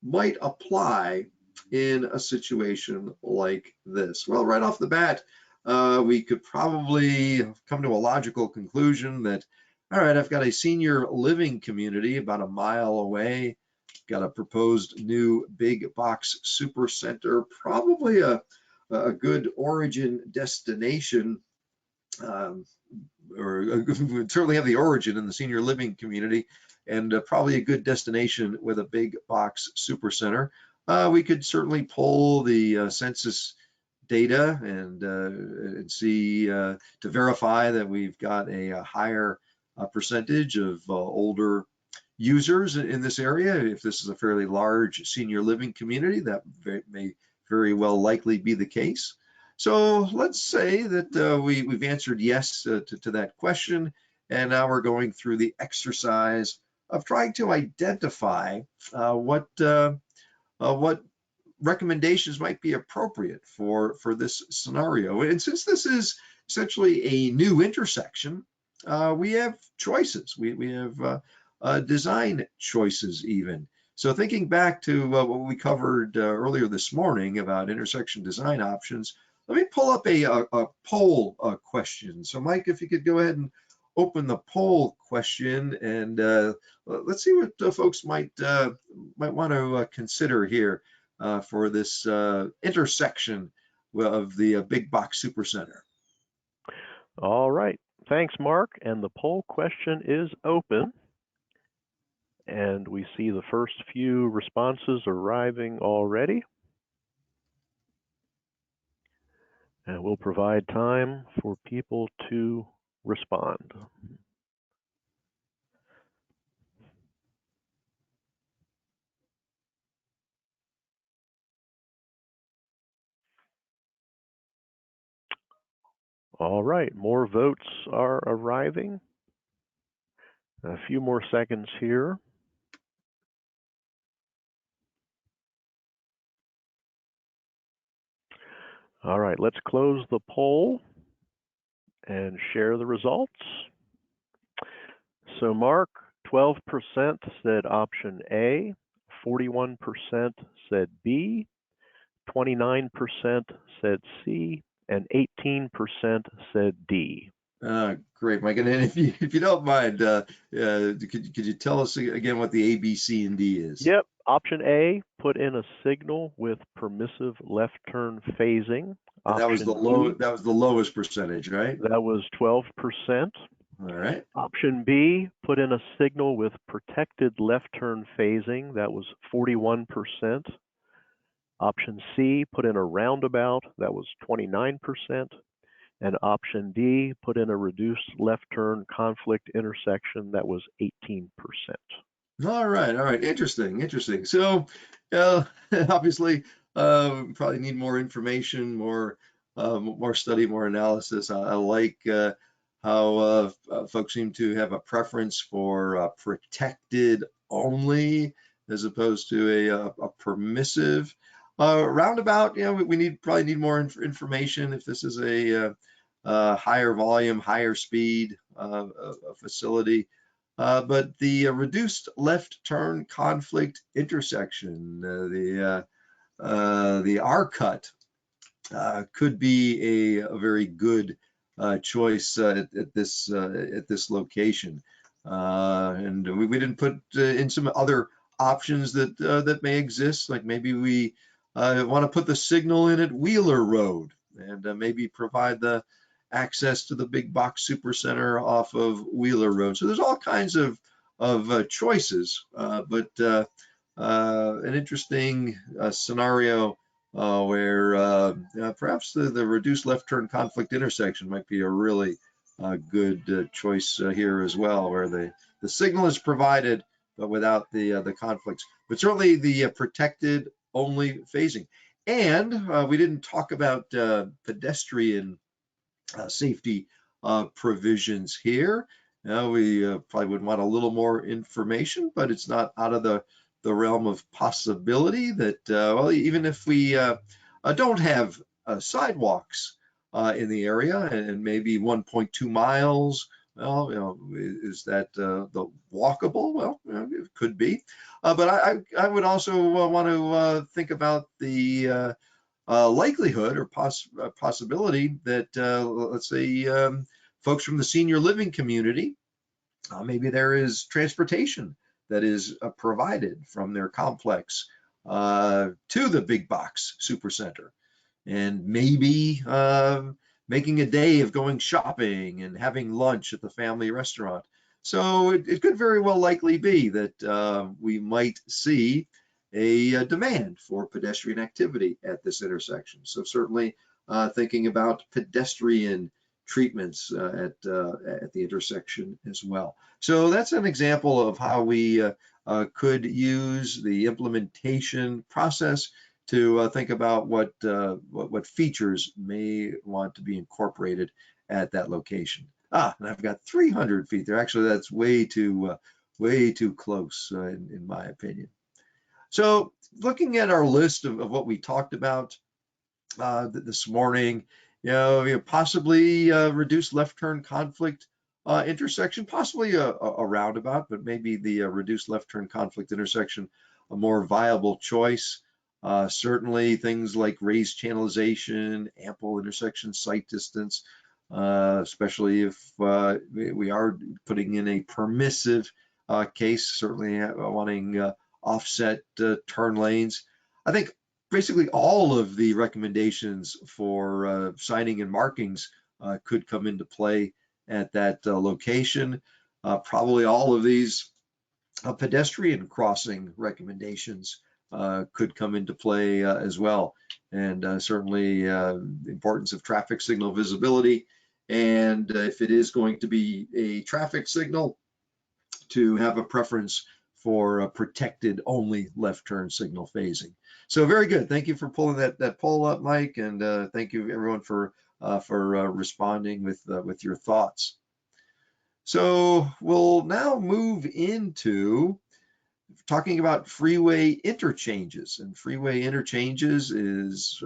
might apply in a situation like this. Well, right off the bat, we could probably come to a logical conclusion that, all right, I've got a senior living community about a mile away, got a proposed new big box super center, probably a good origin destination, or would certainly have the origin in the senior living community, and probably a good destination with a big box supercenter. We could certainly pull the census data and see to verify that we've got a higher percentage of older users in this area. If this is a fairly large senior living community, that may very well likely be the case. So let's say that we've answered yes to that question, and now we're going through the exercise of trying to identify what recommendations might be appropriate for this scenario. And since this is essentially a new intersection, we have choices. We have design choices even. So thinking back to what we covered earlier this morning about intersection design options, let me pull up a poll question. So Mike, if you could go ahead and open the poll question, and let's see what folks might want to consider here for this intersection of the big box supercenter. All right. Thanks, Mark. And the poll question is open. And we see the first few responses arriving already. And we'll provide time for people to respond. All right, more votes are arriving. A few more seconds here. All right, let's close the poll and share the results. So Mark, 12% said option A, 41% said B, 29% said C, and 18% said D. Great, Mike. And if you don't mind, could you tell us again what the A, B, C, and D is? Yep. Option A, put in a signal with permissive left turn phasing. And that was the lowest percentage, right? That was 12%. All right. Option B, put in a signal with protected left turn phasing. That was 41%. Option C, put in a roundabout. That was 29%. And option D, put in a reduced left turn conflict intersection. That was 18%. All right. Interesting. So, obviously, probably need more information, more study, more analysis. I like how folks seem to have a preference for protected only as opposed to a permissive roundabout. We probably need more information if this is a higher volume, higher speed facility. But the reduced left turn conflict intersection, the R cut, could be a very good choice at this location. And we didn't put in some other options that may exist, like maybe we want to put the signal in at Wheeler Road and maybe provide the access to the big box supercenter off of Wheeler Road. So there's all kinds of choices, but an interesting scenario where perhaps the reduced left turn conflict intersection might be a really good choice here as well, where the signal is provided but without the conflicts, but certainly the protected only phasing. And we didn't talk about pedestrian safety provisions here. We probably would want a little more information, but it's not out of the realm of possibility that, well, even if we don't have sidewalks in the area and maybe 1.2 miles, well, is that the walkable? Well, it could be. But I would also want to think about the likelihood or possibility that, let's say, folks from the senior living community, maybe there is transportation that is provided from their complex to the big box supercenter, and maybe making a day of going shopping and having lunch at the family restaurant. So it could very well likely be that we might see a demand for pedestrian activity at this intersection. So certainly thinking about pedestrian treatments at the intersection as well. So that's an example of how we could use the implementation process to think about what features may want to be incorporated at that location. And I've got 300 feet there. Actually, that's way too close in my opinion. So looking at our list of what we talked about this morning, possibly reduced left turn conflict intersection, possibly a roundabout, but maybe the reduced left turn conflict intersection, a more viable choice. Certainly things like raised channelization, ample intersection sight distance, especially if we are putting in a permissive case, certainly wanting offset turn lanes. I think basically all of the recommendations for signing and markings could come into play at that location. Probably all of these pedestrian crossing recommendations could come into play as well. And certainly the importance of traffic signal visibility. And if it is going to be a traffic signal, to have a preference for a protected only left turn signal phasing. So very good. Thank you for pulling that poll up, Mike, and thank you everyone for responding with your thoughts. So we'll now move into talking about freeway interchanges, and freeway interchanges is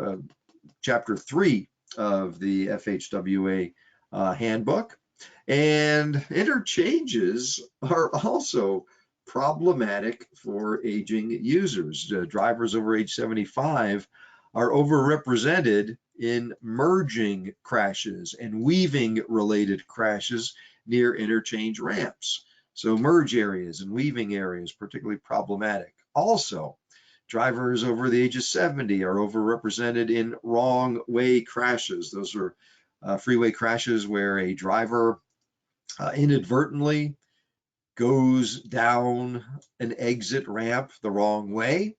chapter 3 of the FHWA handbook. And interchanges are also problematic for aging users. Drivers over age 75 are overrepresented in merging crashes and weaving related crashes near interchange ramps. So merge areas and weaving areas, particularly problematic. Also, drivers over the age of 70 are overrepresented in wrong way crashes. Those are freeway crashes where a driver inadvertently goes down an exit ramp the wrong way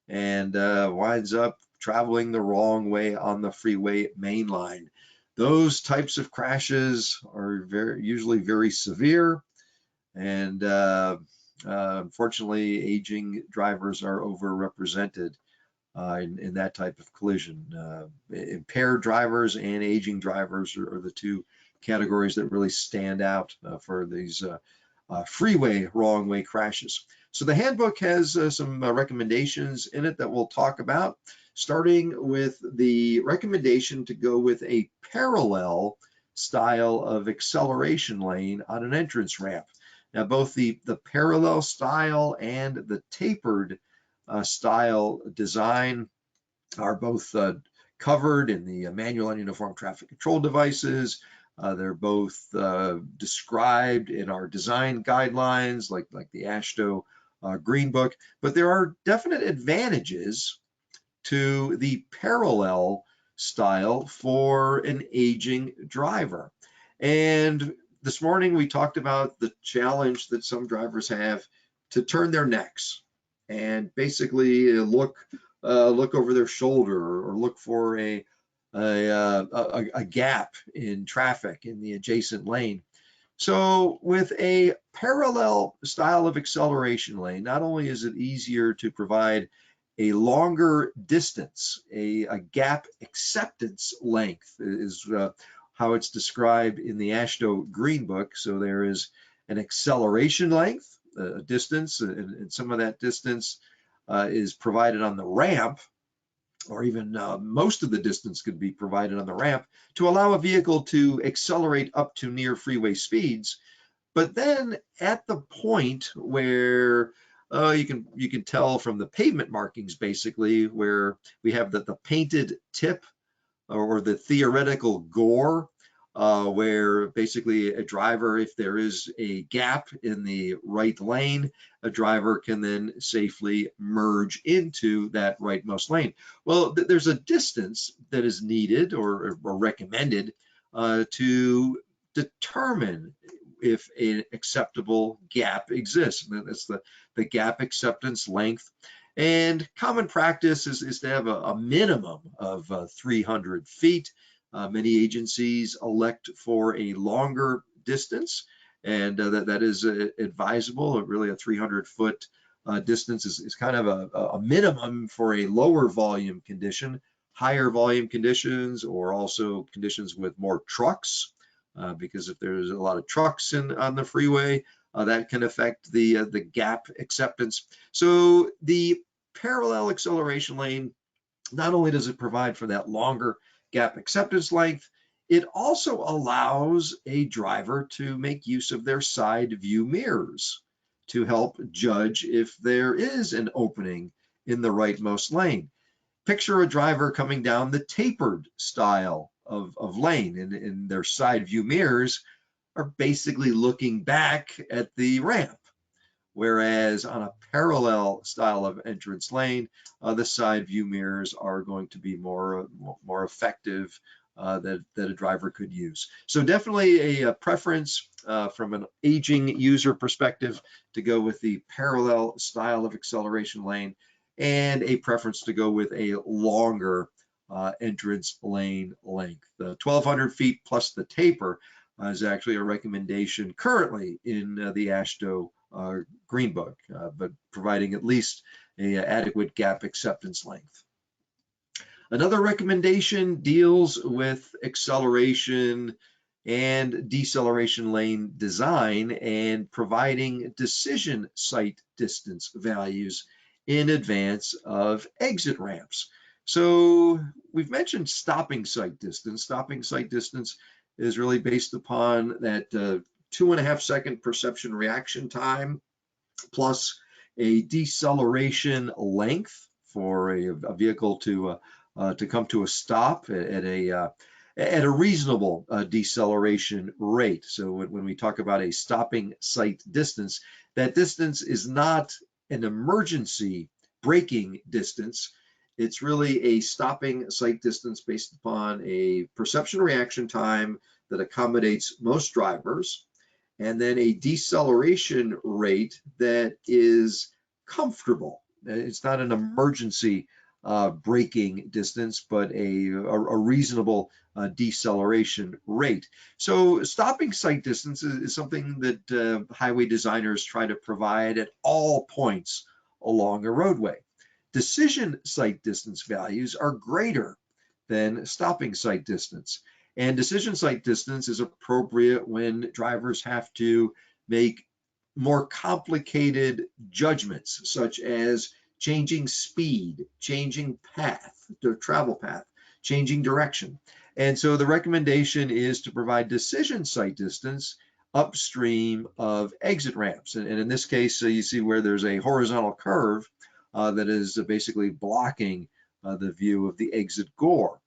and winds up traveling the wrong way on the freeway main line. Those types of crashes are usually very severe, and unfortunately, aging drivers are overrepresented in that type of collision. Impaired drivers and aging drivers are the two categories that really stand out for these freeway wrong way crashes. So the handbook has some recommendations in it that we'll talk about, starting with the recommendation to go with a parallel style of acceleration lane on an entrance ramp. Now, both the parallel style and the tapered style design are both covered in the manual and uniform traffic control devices. They're both described in our design guidelines, like the AASHTO Green Book, but there are definite advantages to the parallel style for an aging driver. And this morning we talked about the challenge that some drivers have to turn their necks and basically look over their shoulder or look for a gap in traffic in the adjacent lane. So with a parallel style of acceleration lane, not only is it easier to provide a longer distance, a gap acceptance length is how it's described in the AASHTO Green Book. So there is an acceleration length, a distance, and some of that distance is provided on the ramp, or even most of the distance could be provided on the ramp to allow a vehicle to accelerate up to near freeway speeds. But then at the point where you can tell from the pavement markings, basically, where we have the painted tip or the theoretical gore, where basically a driver, if there is a gap in the right lane, a driver can then safely merge into that rightmost lane. Well, there's a distance that is needed or recommended to determine if an acceptable gap exists. And that's the gap acceptance length. And common practice is to have a minimum of 300 feet. Many agencies elect for a longer distance, and that is advisable. Really, a 300-foot distance is kind of a minimum for a lower volume condition. Higher volume conditions, or also conditions with more trucks, because if there's a lot of trucks on the freeway, that can affect the gap acceptance. So the parallel acceleration lane, not only does it provide for that longer gap acceptance length, it also allows a driver to make use of their side view mirrors to help judge if there is an opening in the rightmost lane. Picture a driver coming down the tapered style of lane, and their side view mirrors are basically looking back at the ramp. Whereas on a parallel style of entrance lane, the side view mirrors are going to be more effective that a driver could use. So definitely a preference from an aging user perspective to go with the parallel style of acceleration lane, and a preference to go with a longer entrance lane length. The 1,200 feet plus the taper is actually a recommendation currently in the AASHTO Green Book, but providing at least an adequate gap acceptance length. Another recommendation deals with acceleration and deceleration lane design and providing decision sight distance values in advance of exit ramps. So we've mentioned stopping sight distance. Stopping sight distance is really based upon that 2.5 second perception reaction time plus a deceleration length for a vehicle to come to a stop at a reasonable deceleration rate. So when we talk about a stopping sight distance, that distance is not an emergency braking distance. It's really a stopping sight distance based upon a perception reaction time that accommodates most drivers, and then a deceleration rate that is comfortable. It's not an emergency braking distance, but a reasonable deceleration rate. So stopping sight distance is something that highway designers try to provide at all points along a roadway. Decision sight distance values are greater than stopping sight distance. And decision sight distance is appropriate when drivers have to make more complicated judgments, such as changing speed, changing path, the travel path, changing direction. And so the recommendation is to provide decision sight distance upstream of exit ramps. And in this case, you see where there's a horizontal curve that is basically blocking the view of the exit gore.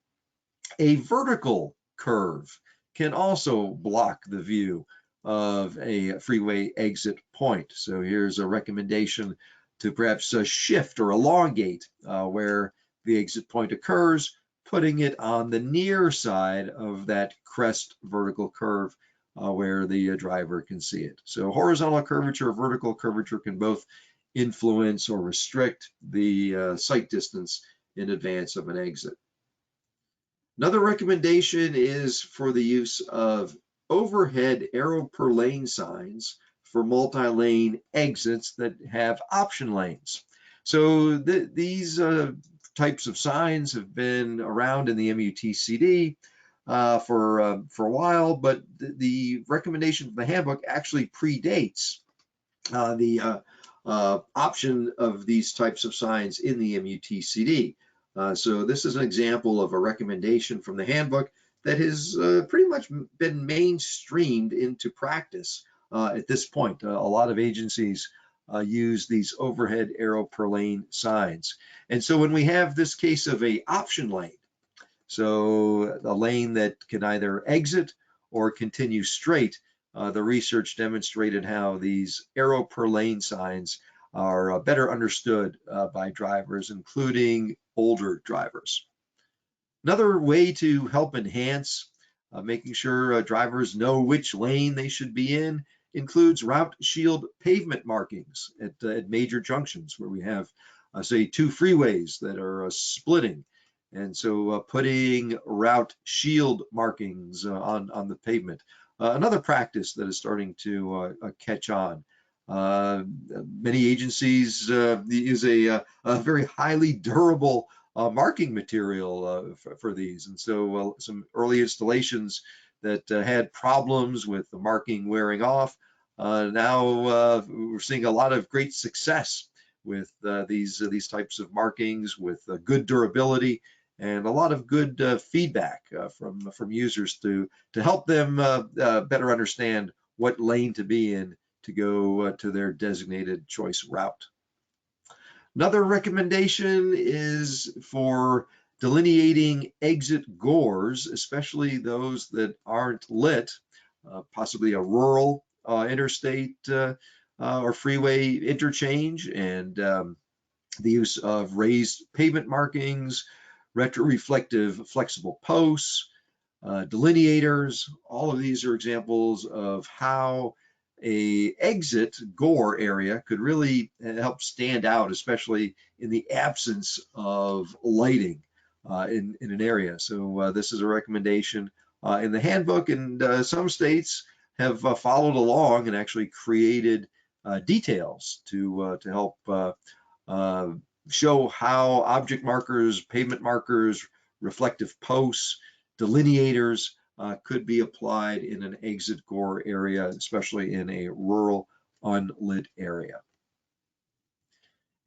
A vertical curve can also block the view of a freeway exit point. So here's a recommendation to perhaps shift or elongate where the exit point occurs, putting it on the near side of that crest vertical curve where the driver can see it. So horizontal curvature or vertical curvature can both influence or restrict the sight distance in advance of an exit. Another recommendation is for the use of overhead arrow per lane signs for multi-lane exits that have option lanes. So these types of signs have been around in the MUTCD for a while, but the recommendation from the handbook actually predates the option of these types of signs in the MUTCD. So this is an example of a recommendation from the handbook that has pretty much been mainstreamed into practice at this point. A lot of agencies use these overhead arrow per lane signs. And so when we have this case of a option lane, so a lane that can either exit or continue straight, the research demonstrated how these arrow per lane signs are better understood by drivers, including older drivers. Another way to help enhance making sure drivers know which lane they should be in includes route shield pavement markings at major junctions where we have, say, two freeways that are splitting. And so putting route shield markings on the pavement. Another practice that is starting to catch on. Many agencies use a very highly durable marking material for these. And so some early installations that had problems with the marking wearing off, now we're seeing a lot of great success with these types of markings with good durability and a lot of good feedback from users to help them better understand what lane to be in to go to their designated choice route. Another recommendation is for delineating exit gores, especially those that aren't lit, possibly a rural interstate or freeway interchange, and the use of raised pavement markings, retroreflective flexible posts, delineators. All of these are examples of how a exit gore area could really help stand out, especially in the absence of lighting in an area. So this is a recommendation in the handbook, and some states have followed along and actually created details to help uh, show how object markers, pavement markers, reflective posts, delineators could be applied in an exit gore area, especially in a rural unlit area.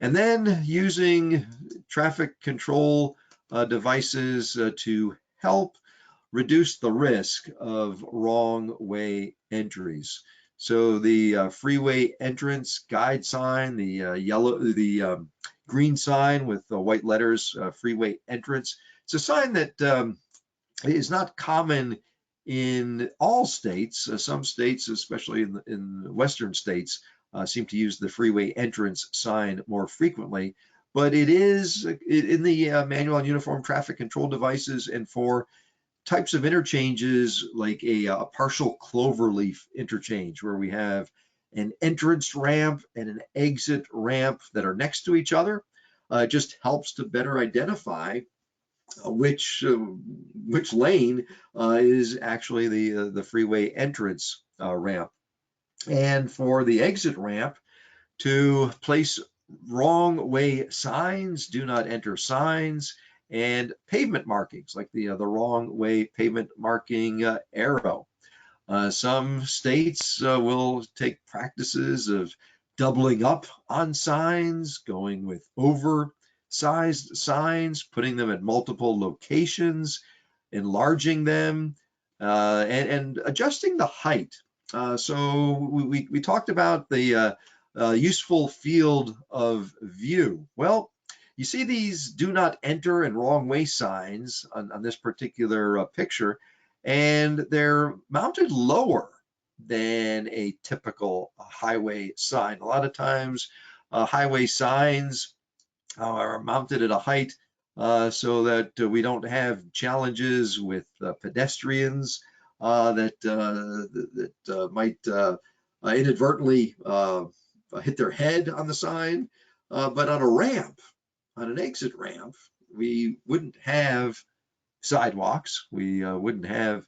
And then using traffic control devices to help reduce the risk of wrong way entries. So the freeway entrance guide sign, the green sign with the white letters, freeway entrance. It's a sign that is not common in all states. Some states, especially in the western states, seem to use the freeway entrance sign more frequently, but it is in the manual and uniform traffic control devices, and for types of interchanges like a partial cloverleaf interchange where we have an entrance ramp and an exit ramp that are next to each other. It just helps to better identify which lane is actually the freeway entrance ramp. And for the exit ramp, to place wrong way signs, do not enter signs, and pavement markings like the wrong way pavement marking arrow. Some states will take practices of doubling up on signs, going with oversized signs, putting them at multiple locations, enlarging them, and adjusting the height. So we talked about the useful field of view. Well, you see these do not enter and wrong way signs on this particular picture, and they're mounted lower than a typical highway sign. A lot of times highway signs are mounted at a height so that we don't have challenges with pedestrians that might inadvertently hit their head on the sign. But on a ramp, on an exit ramp, we wouldn't have sidewalks. We wouldn't have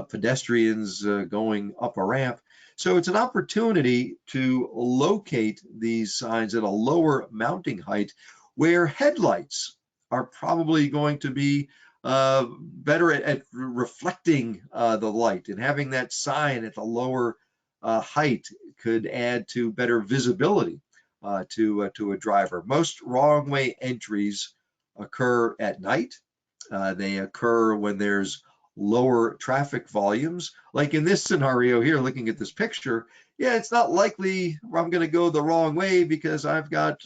pedestrians going up a ramp. So it's an opportunity to locate these signs at a lower mounting height where headlights are probably going to be better at reflecting the light, and having that sign at the lower height could add to better visibility to a driver. Most wrong way entries occur at night. They occur when there's lower traffic volumes. Like in this scenario here, looking at this picture, yeah, it's not likely I'm going to go the wrong way because I've got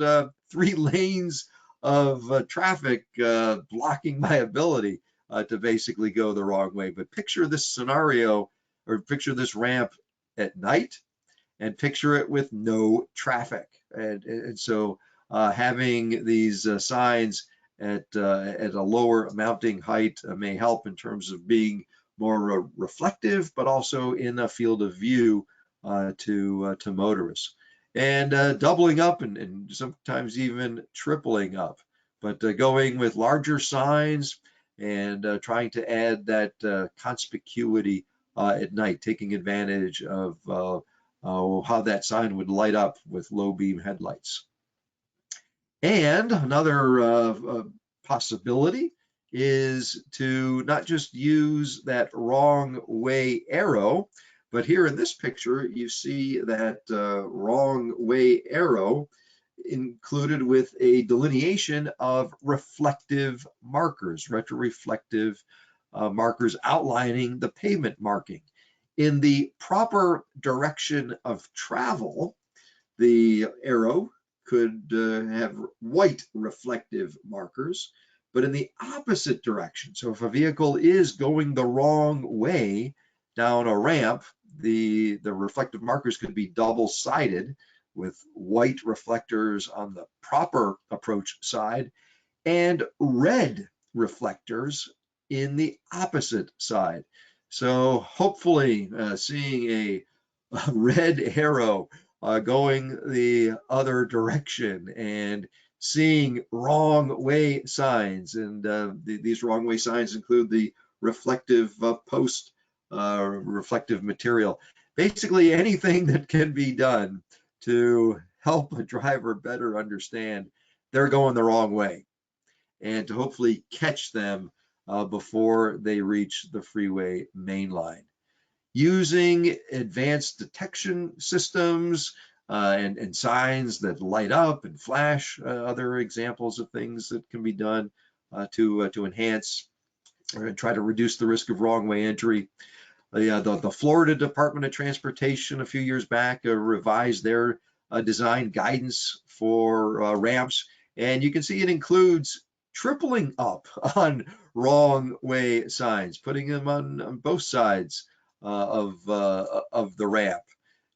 3 lanes of traffic blocking my ability to basically go the wrong way. But picture this scenario, or picture this ramp at night, and picture it with no traffic. And so having these signs at a lower mounting height may help in terms of being more reflective, but also in a field of view to motorists. And doubling up and sometimes even tripling up, but going with larger signs and trying to add that conspicuity at night, taking advantage of how that sign would light up with low beam headlights. And another possibility is to not just use that wrong way arrow, but here in this picture, you see that wrong way arrow included with a delineation of reflective markers, retroreflective markers outlining the pavement marking. In the proper direction of travel, the arrow could have white reflective markers, but in the opposite direction. So if a vehicle is going the wrong way down a ramp, the reflective markers could be double-sided with white reflectors on the proper approach side and red reflectors in the opposite side. So hopefully seeing a red arrow going the other direction and seeing wrong way signs. And these wrong way signs include the reflective post reflective material. Basically anything that can be done to help a driver better understand they're going the wrong way and to hopefully catch them before they reach the freeway main line. Using advanced detection systems and signs that light up and flash, other examples of things that can be done to enhance or try to reduce the risk of wrong way entry. The Florida Department of Transportation a few years back revised their design guidance for ramps, and you can see it includes tripling up on wrong way signs, putting them on both sides of the ramp,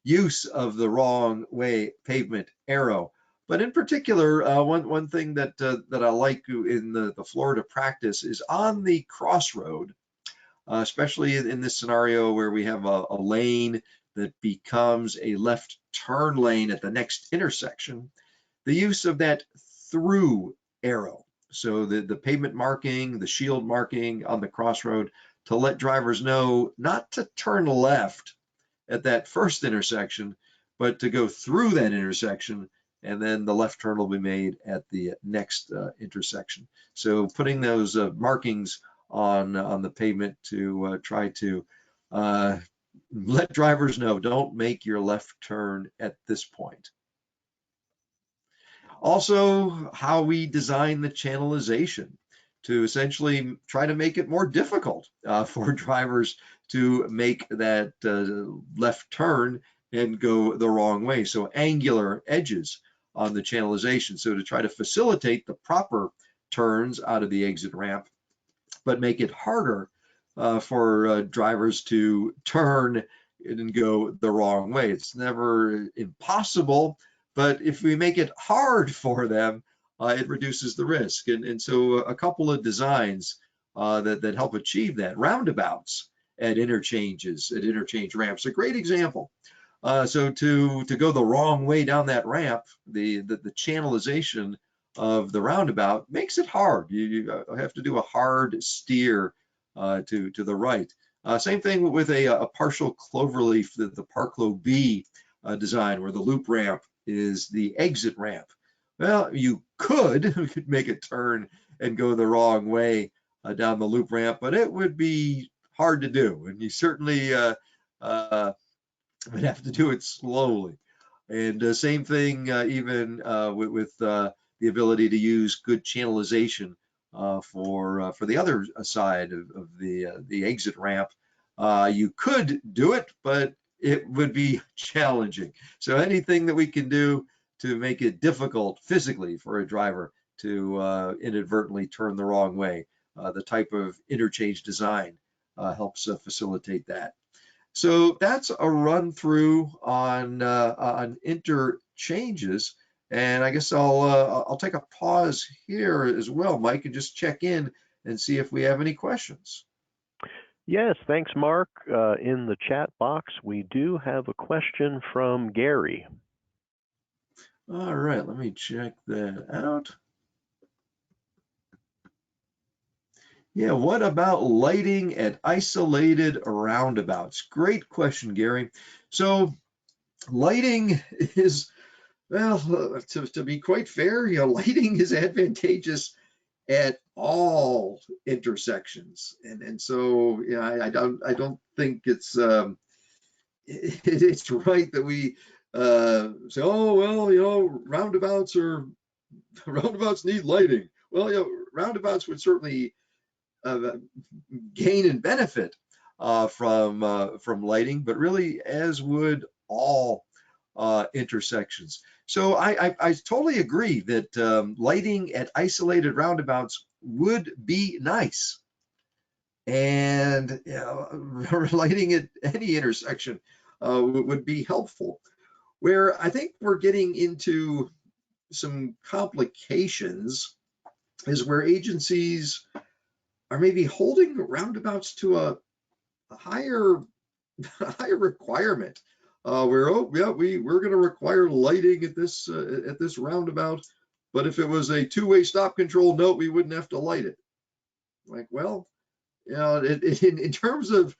use of the wrong way pavement arrow. But in particular, one thing that I like in the Florida practice is on the crossroad, especially in this scenario where we have a lane that becomes a left turn lane at the next intersection, the use of that through arrow. So the pavement marking, the shield marking on the crossroad to let drivers know not to turn left at that first intersection, but to go through that intersection, and then the left turn will be made at the next intersection. So putting those markings on the pavement to try to let drivers know, don't make your left turn at this point. Also, how we design the channelization to essentially try to make it more difficult for drivers to make that left turn and go the wrong way. So angular edges on the channelization. So to try to facilitate the proper turns out of the exit ramp, but make it harder for drivers to turn and go the wrong way. It's never impossible, but if we make it hard for them, it reduces the risk. And so a couple of designs that help achieve that. Roundabouts at interchanges, at interchange ramps, a great example. So to go the wrong way down that ramp, the channelization of the roundabout makes it hard. You have to do a hard steer to the right. Same thing with a partial cloverleaf, the Parklow B design, where the loop ramp is the exit ramp. Well, you could make a turn and go the wrong way down the loop ramp, but it would be hard to do, and you certainly would have to do it slowly. And same thing even with the ability to use good channelization for the other side of the exit ramp. You could do it, but it would be challenging. So anything that we can do to make it difficult physically for a driver to inadvertently turn the wrong way, the type of interchange design helps facilitate that. So that's a run through on interchanges, and I guess I'll take a pause here as well, Mike, and just check in and see if we have any questions. Yes, thanks, Mark. In the chat box, we do have a question from Gary. All right, let me check that out. Yeah, what about lighting at isolated roundabouts? Great question, Gary. So lighting is, well, to be quite fair, lighting is advantageous at all intersections, and so I don't think it's it's right that we say, oh well, roundabouts need lighting. Well, roundabouts would certainly gain and benefit from lighting, but really, as would all intersections. So I totally agree that lighting at isolated roundabouts would be nice. And lighting at any intersection would be helpful. Where I think we're getting into some complications is where agencies are maybe holding roundabouts to a higher higher requirement. Where, oh yeah, we're going to require lighting at this roundabout, but if it was a two-way stop control, no, we wouldn't have to light it. Like, well, in terms of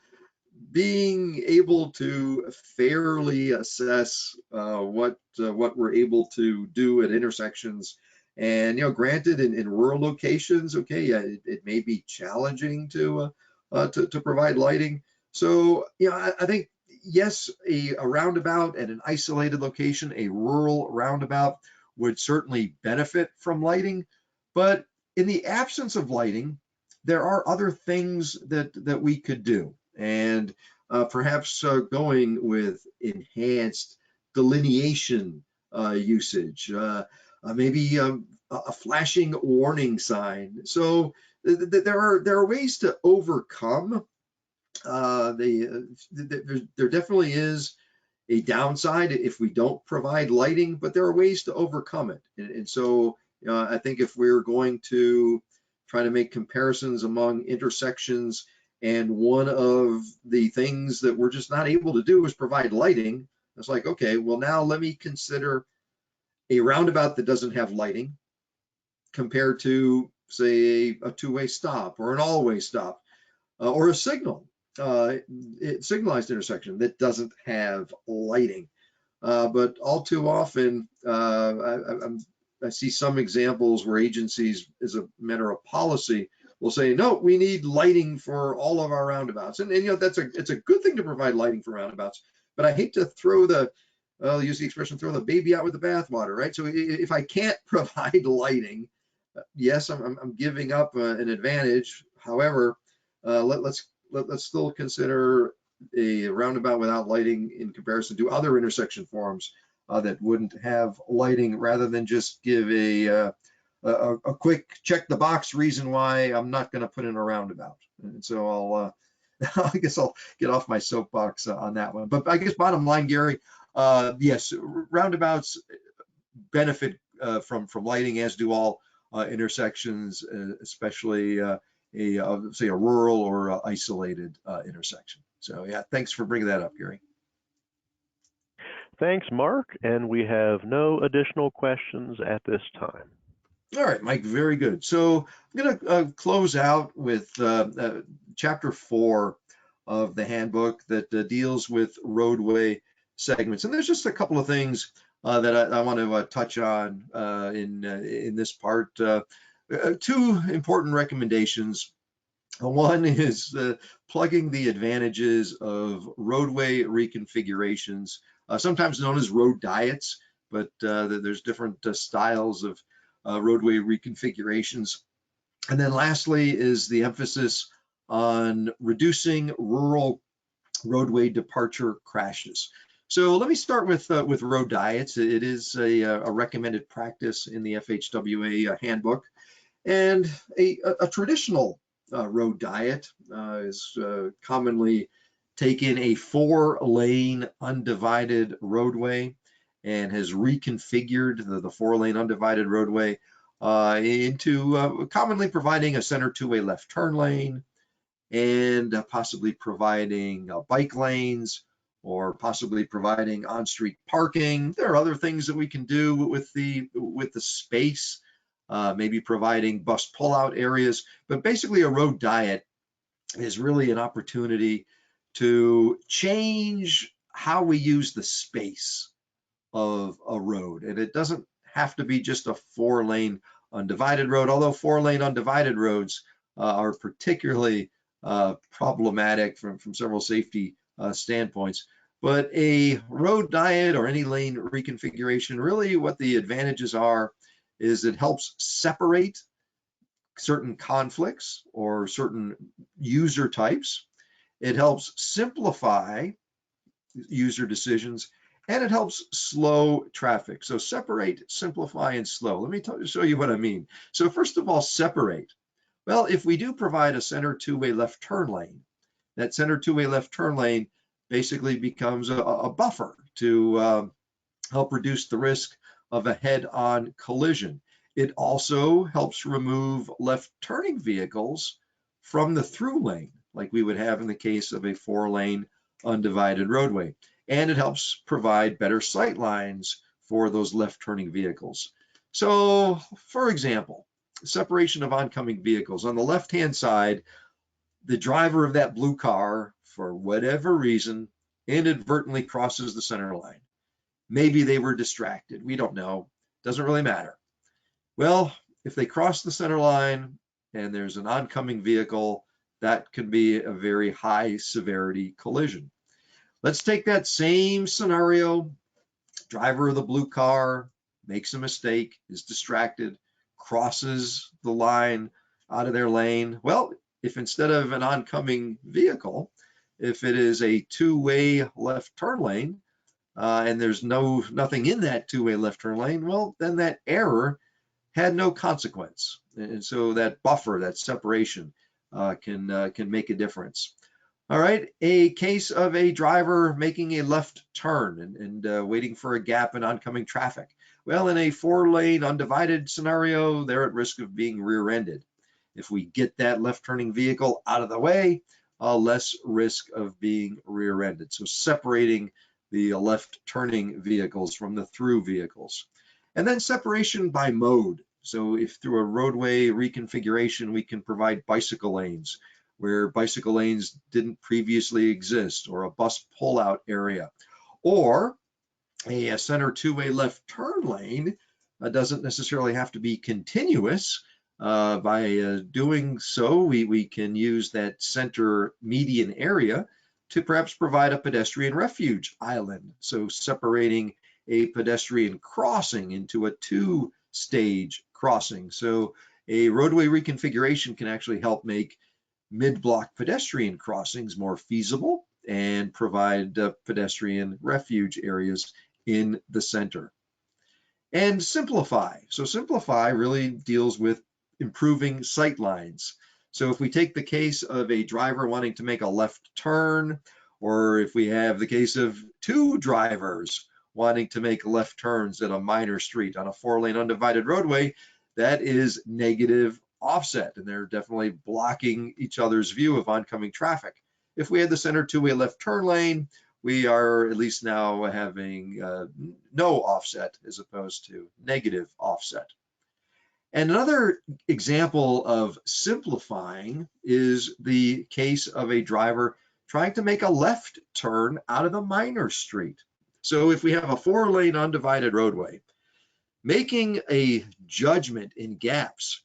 being able to fairly assess what we're able to do at intersections. And granted, in rural locations, okay, yeah, it may be challenging to provide lighting. So I think yes, a roundabout at an isolated location, a rural roundabout, would certainly benefit from lighting. But in the absence of lighting, there are other things that we could do. And perhaps going with enhanced delineation usage, maybe a flashing warning sign. So there are ways to overcome there definitely is a downside if we don't provide lighting, but there are ways to overcome it. And so I think if we're going to try to make comparisons among intersections, and one of the things that we're just not able to do is provide lighting, it's like, okay, well, now let me consider a roundabout that doesn't have lighting compared to, say, a two-way stop or an all-way stop or a signalized intersection that doesn't have lighting. But all too often, I see some examples where agencies, as a matter of policy, will say, no, we need lighting for all of our roundabouts. And it's a good thing to provide lighting for roundabouts, but I hate to throw I'll use the expression, throw the baby out with the bathwater, right? So if I can't provide lighting, yes, I'm giving up an advantage. However, let's still consider a roundabout without lighting in comparison to other intersection forms that wouldn't have lighting, rather than just give a quick check the box reason why I'm not going to put in a roundabout. And so I guess I'll get off my soapbox on that one. But I guess bottom line, Gary, yes, roundabouts benefit from lighting, as do all intersections, especially say a rural or isolated intersection. So yeah, thanks for bringing that up, Gary. Thanks, Mark, and we have no additional questions at this time. All right, Mike, very good. So I'm going to close out with chapter 4 of the handbook that deals with roadway segments. And there's just a couple of things that I want to touch on in this part. Two important recommendations. One is plugging the advantages of roadway reconfigurations, sometimes known as road diets, but there's different styles of roadway reconfigurations. And then lastly is the emphasis on reducing rural roadway departure crashes. So let me start with road diets. It is a recommended practice in the FHWA handbook, and a traditional road diet is commonly taken a 4-lane undivided roadway and has reconfigured the 4-lane undivided roadway into commonly providing a center two-way left turn lane, and possibly providing bike lanes, or possibly providing on-street parking. There are other things that we can do with the space, maybe providing bus pullout areas. But basically, a road diet is really an opportunity to change how we use the space of a road. And it doesn't have to be just a 4-lane undivided road, although 4-lane undivided roads are particularly problematic from several safety standpoints. But a road diet or any lane reconfiguration, really what the advantages are is it helps separate certain conflicts or certain user types. It helps simplify user decisions, and it helps slow traffic. So separate, simplify, and slow. Let me show you what I mean. So first of all, separate. Well, if we do provide a center two-way left turn lane, that center two-way left turn lane basically becomes a buffer to help reduce the risk of a head-on collision. It also helps remove left turning vehicles from the through lane, like we would have in the case of a 4-lane undivided roadway. And it helps provide better sight lines for those left turning vehicles. So, for example, separation of oncoming vehicles. On the left-hand side, the driver of that blue car, for whatever reason, inadvertently crosses the center line. Maybe they were distracted. We don't know. Doesn't really matter. Well, if they cross the center line and there's an oncoming vehicle, that can be a very high severity collision. Let's take that same scenario. Driver of the blue car makes a mistake, is distracted, crosses the line out of their lane. Well, if instead of an oncoming vehicle, if it is a two-way left turn lane, and there's nothing in that two-way left turn lane, well, then that error had no consequence. And so that buffer, that separation, can make a difference. All right, a case of a driver making a left turn and waiting for a gap in oncoming traffic. Well, in a 4-lane undivided scenario, they're at risk of being rear-ended. If we get that left turning vehicle out of the way, less risk of being rear-ended. So separating the left turning vehicles from the through vehicles. And then separation by mode. So if through a roadway reconfiguration, we can provide bicycle lanes where bicycle lanes didn't previously exist, or a bus pullout area, or a center two-way left turn lane doesn't necessarily have to be continuous. By doing so, we can use that center median area to perhaps provide a pedestrian refuge island. So separating a pedestrian crossing into a 2-stage crossing. So a roadway reconfiguration can actually help make mid-block pedestrian crossings more feasible and provide pedestrian refuge areas in the center. And simplify. So simplify really deals with improving sight lines. So if we take the case of a driver wanting to make a left turn, or if we have the case of 2 drivers wanting to make left turns at a minor street on a 4-lane undivided roadway, that is negative offset, and they're definitely blocking each other's view of oncoming traffic. If we had the center two-way left turn lane, we are at least now having no offset as opposed to negative offset. And another example of simplifying is the case of a driver trying to make a left turn out of the minor street. So if we have a 4-lane undivided roadway, making a judgment in gaps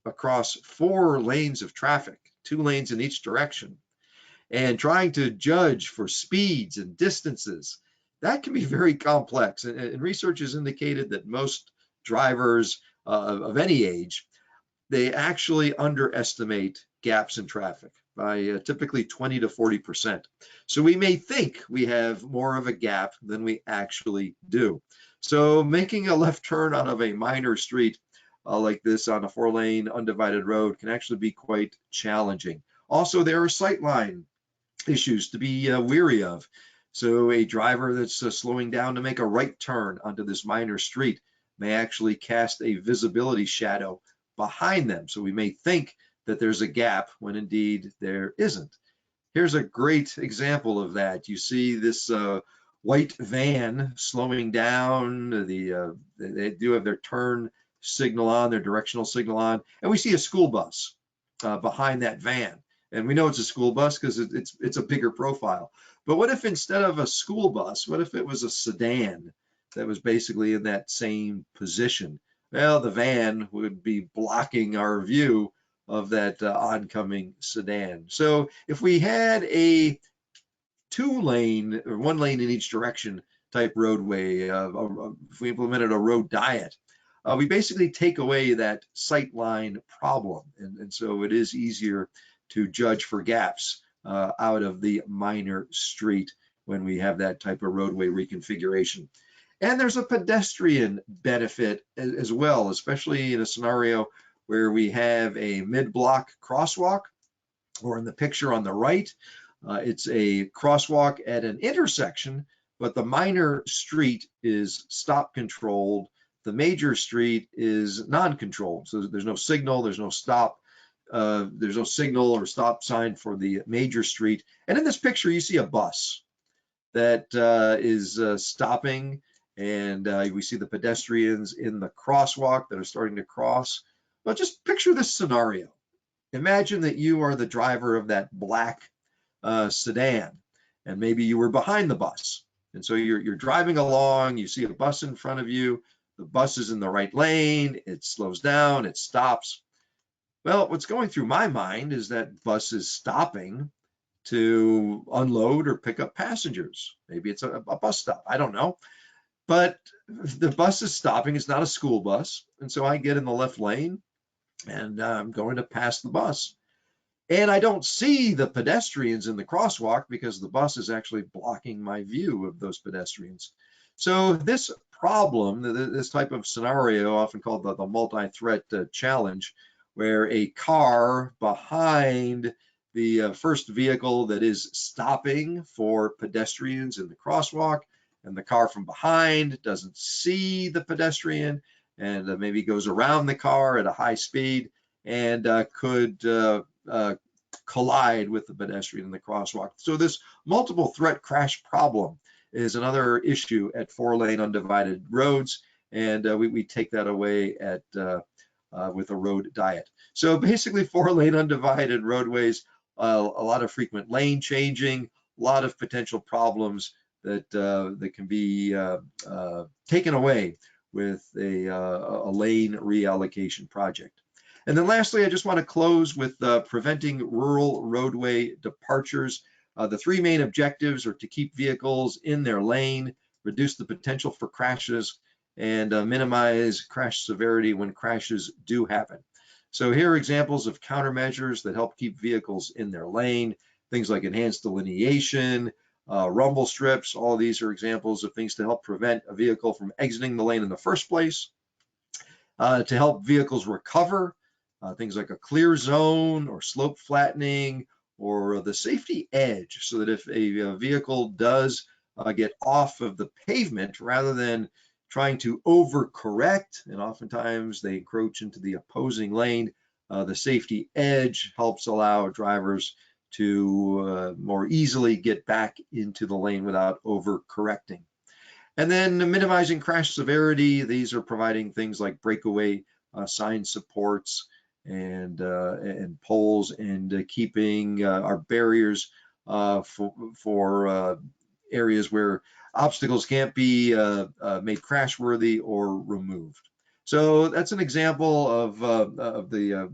across 4 lanes of traffic, 2 lanes in each direction, and trying to judge for speeds and distances, that can be very complex. And research has indicated that most drivers of any age, they actually underestimate gaps in traffic by typically 20 to 40%. So we may think we have more of a gap than we actually do. So making a left turn out of a minor street like this on a 4-lane undivided road can actually be quite challenging. Also, there are sightline issues to be weary of. So a driver that's slowing down to make a right turn onto this minor street may actually cast a visibility shadow behind them. So we may think that there's a gap when indeed there isn't. Here's a great example of that. You see this white van slowing down. They do have their turn signal on, their directional signal on, and we see a school bus behind that van. And we know it's a school bus because it's a bigger profile. But what if instead of a school bus, what if it was a sedan that was basically in that same position? Well, the van would be blocking our view of that oncoming sedan. So if we had a 2-lane or 1 lane in each direction type roadway, if we implemented a road diet, we basically take away that sight line problem. And so it is easier to judge for gaps out of the minor street when we have that type of roadway reconfiguration. And there's a pedestrian benefit as well, especially in a scenario where we have a mid-block crosswalk, or in the picture on the right, it's a crosswalk at an intersection, but the minor street is stop controlled. The major street is non-controlled. So there's no signal, there's no stop, there's no signal or stop sign for the major street. And in this picture, you see a bus that is stopping, and we see the pedestrians in the crosswalk that are starting to cross. But just picture this scenario. Imagine that you are the driver of that black sedan, and maybe you were behind the bus. And so you're driving along, you see a bus in front of you, the bus is in the right lane, it slows down, it stops. Well, what's going through my mind is that bus is stopping to unload or pick up passengers. Maybe it's a bus stop, I don't know. But the bus is stopping, it's not a school bus. And so I get in the left lane and I'm going to pass the bus. And I don't see the pedestrians in the crosswalk because the bus is actually blocking my view of those pedestrians. So this problem, this type of scenario, often called the multi-threat challenge, where a car behind the first vehicle that is stopping for pedestrians in the crosswalk, and the car from behind doesn't see the pedestrian and maybe goes around the car at a high speed and could collide with the pedestrian in the crosswalk. So this multiple threat crash problem is another issue at 4-lane undivided roads, and we take that away at with a road diet. So basically 4-lane undivided roadways, a lot of frequent lane changing, a lot of potential problems that that can be taken away with a lane reallocation project. And then lastly, I just want to close with preventing rural roadway departures. The three main objectives are to keep vehicles in their lane, reduce the potential for crashes, and minimize crash severity when crashes do happen. So here are examples of countermeasures that help keep vehicles in their lane, things like enhanced delineation, rumble strips. All of these are examples of things to help prevent a vehicle from exiting the lane in the first place. To help vehicles recover, things like a clear zone or slope flattening or the safety edge, so that if a vehicle does get off of the pavement, rather than trying to overcorrect, and oftentimes they encroach into the opposing lane, the safety edge helps allow drivers to more easily get back into the lane without overcorrecting. And then minimizing crash severity, these are providing things like breakaway sign supports and poles, and keeping our barriers for areas where obstacles can't be made crash worthy or removed. So that's an example of the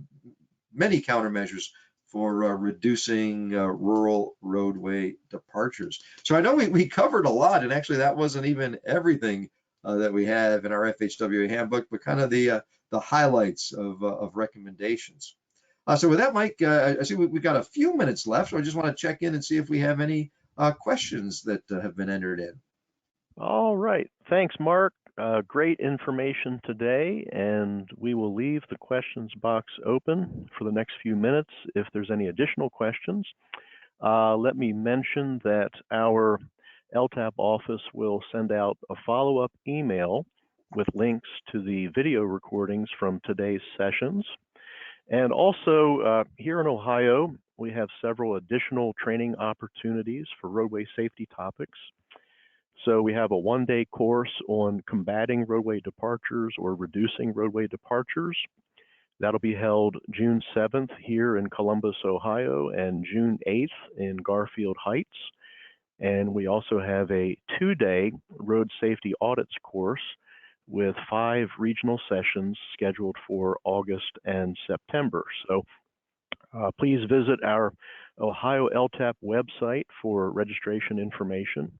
many countermeasures for reducing rural roadway departures. So I know we covered a lot, and actually that wasn't even everything that we have in our FHWA handbook, but kind of the highlights of recommendations. So with that, Mike, I see we've got a few minutes left, so I just want to check in and see if we have any questions that have been entered in. All right. Thanks, Mark. Great information today, and we will leave the questions box open for the next few minutes if there's any additional questions. Let me mention that our LTAP office will send out a follow-up email with links to the video recordings from today's sessions. And also, here in Ohio, we have several additional training opportunities for roadway safety topics. So we have a one-day course on combating roadway departures or reducing roadway departures. That'll be held June 7th here in Columbus, Ohio, and June 8th in Garfield Heights. And we also have a 2-day road safety audits course with 5 regional sessions scheduled for August and September. So please visit our Ohio LTAP website for registration information.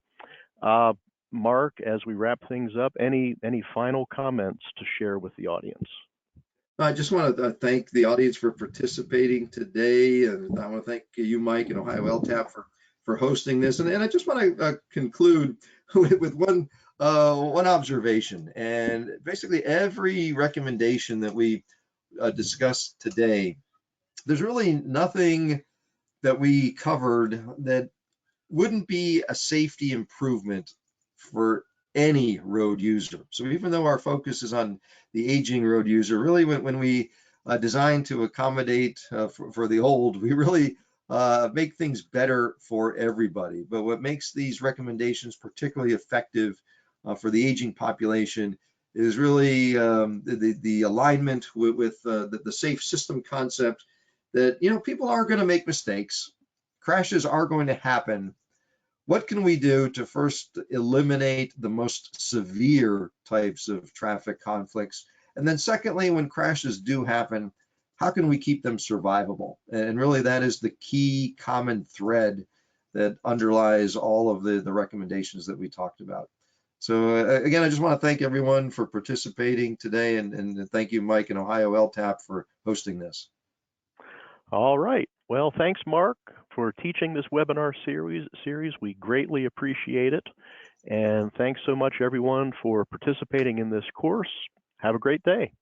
Mark, as we wrap things up, any final comments to share with the audience? I just want to thank the audience for participating today, and I want to thank you, Mike, and Ohio LTAP for for hosting this. And I just want to conclude with one observation. And basically, every recommendation that we discussed today, there's really nothing that we covered that wouldn't be a safety improvement for any road user. So even though our focus is on the aging road user, really when we design to accommodate for the old, we really make things better for everybody. But what makes these recommendations particularly effective for the aging population is really the alignment with the safe system concept that, people are going to make mistakes. Crashes are going to happen. What can we do to first eliminate the most severe types of traffic conflicts? And then secondly, when crashes do happen, how can we keep them survivable? And really that is the key common thread that underlies all of the recommendations that we talked about. So again, I just want to thank everyone for participating today, and thank you, Mike and Ohio LTAP, for hosting this. All right. Well, thanks, Mark, for teaching this webinar series. We greatly appreciate it. And thanks so much, everyone, for participating in this course. Have a great day.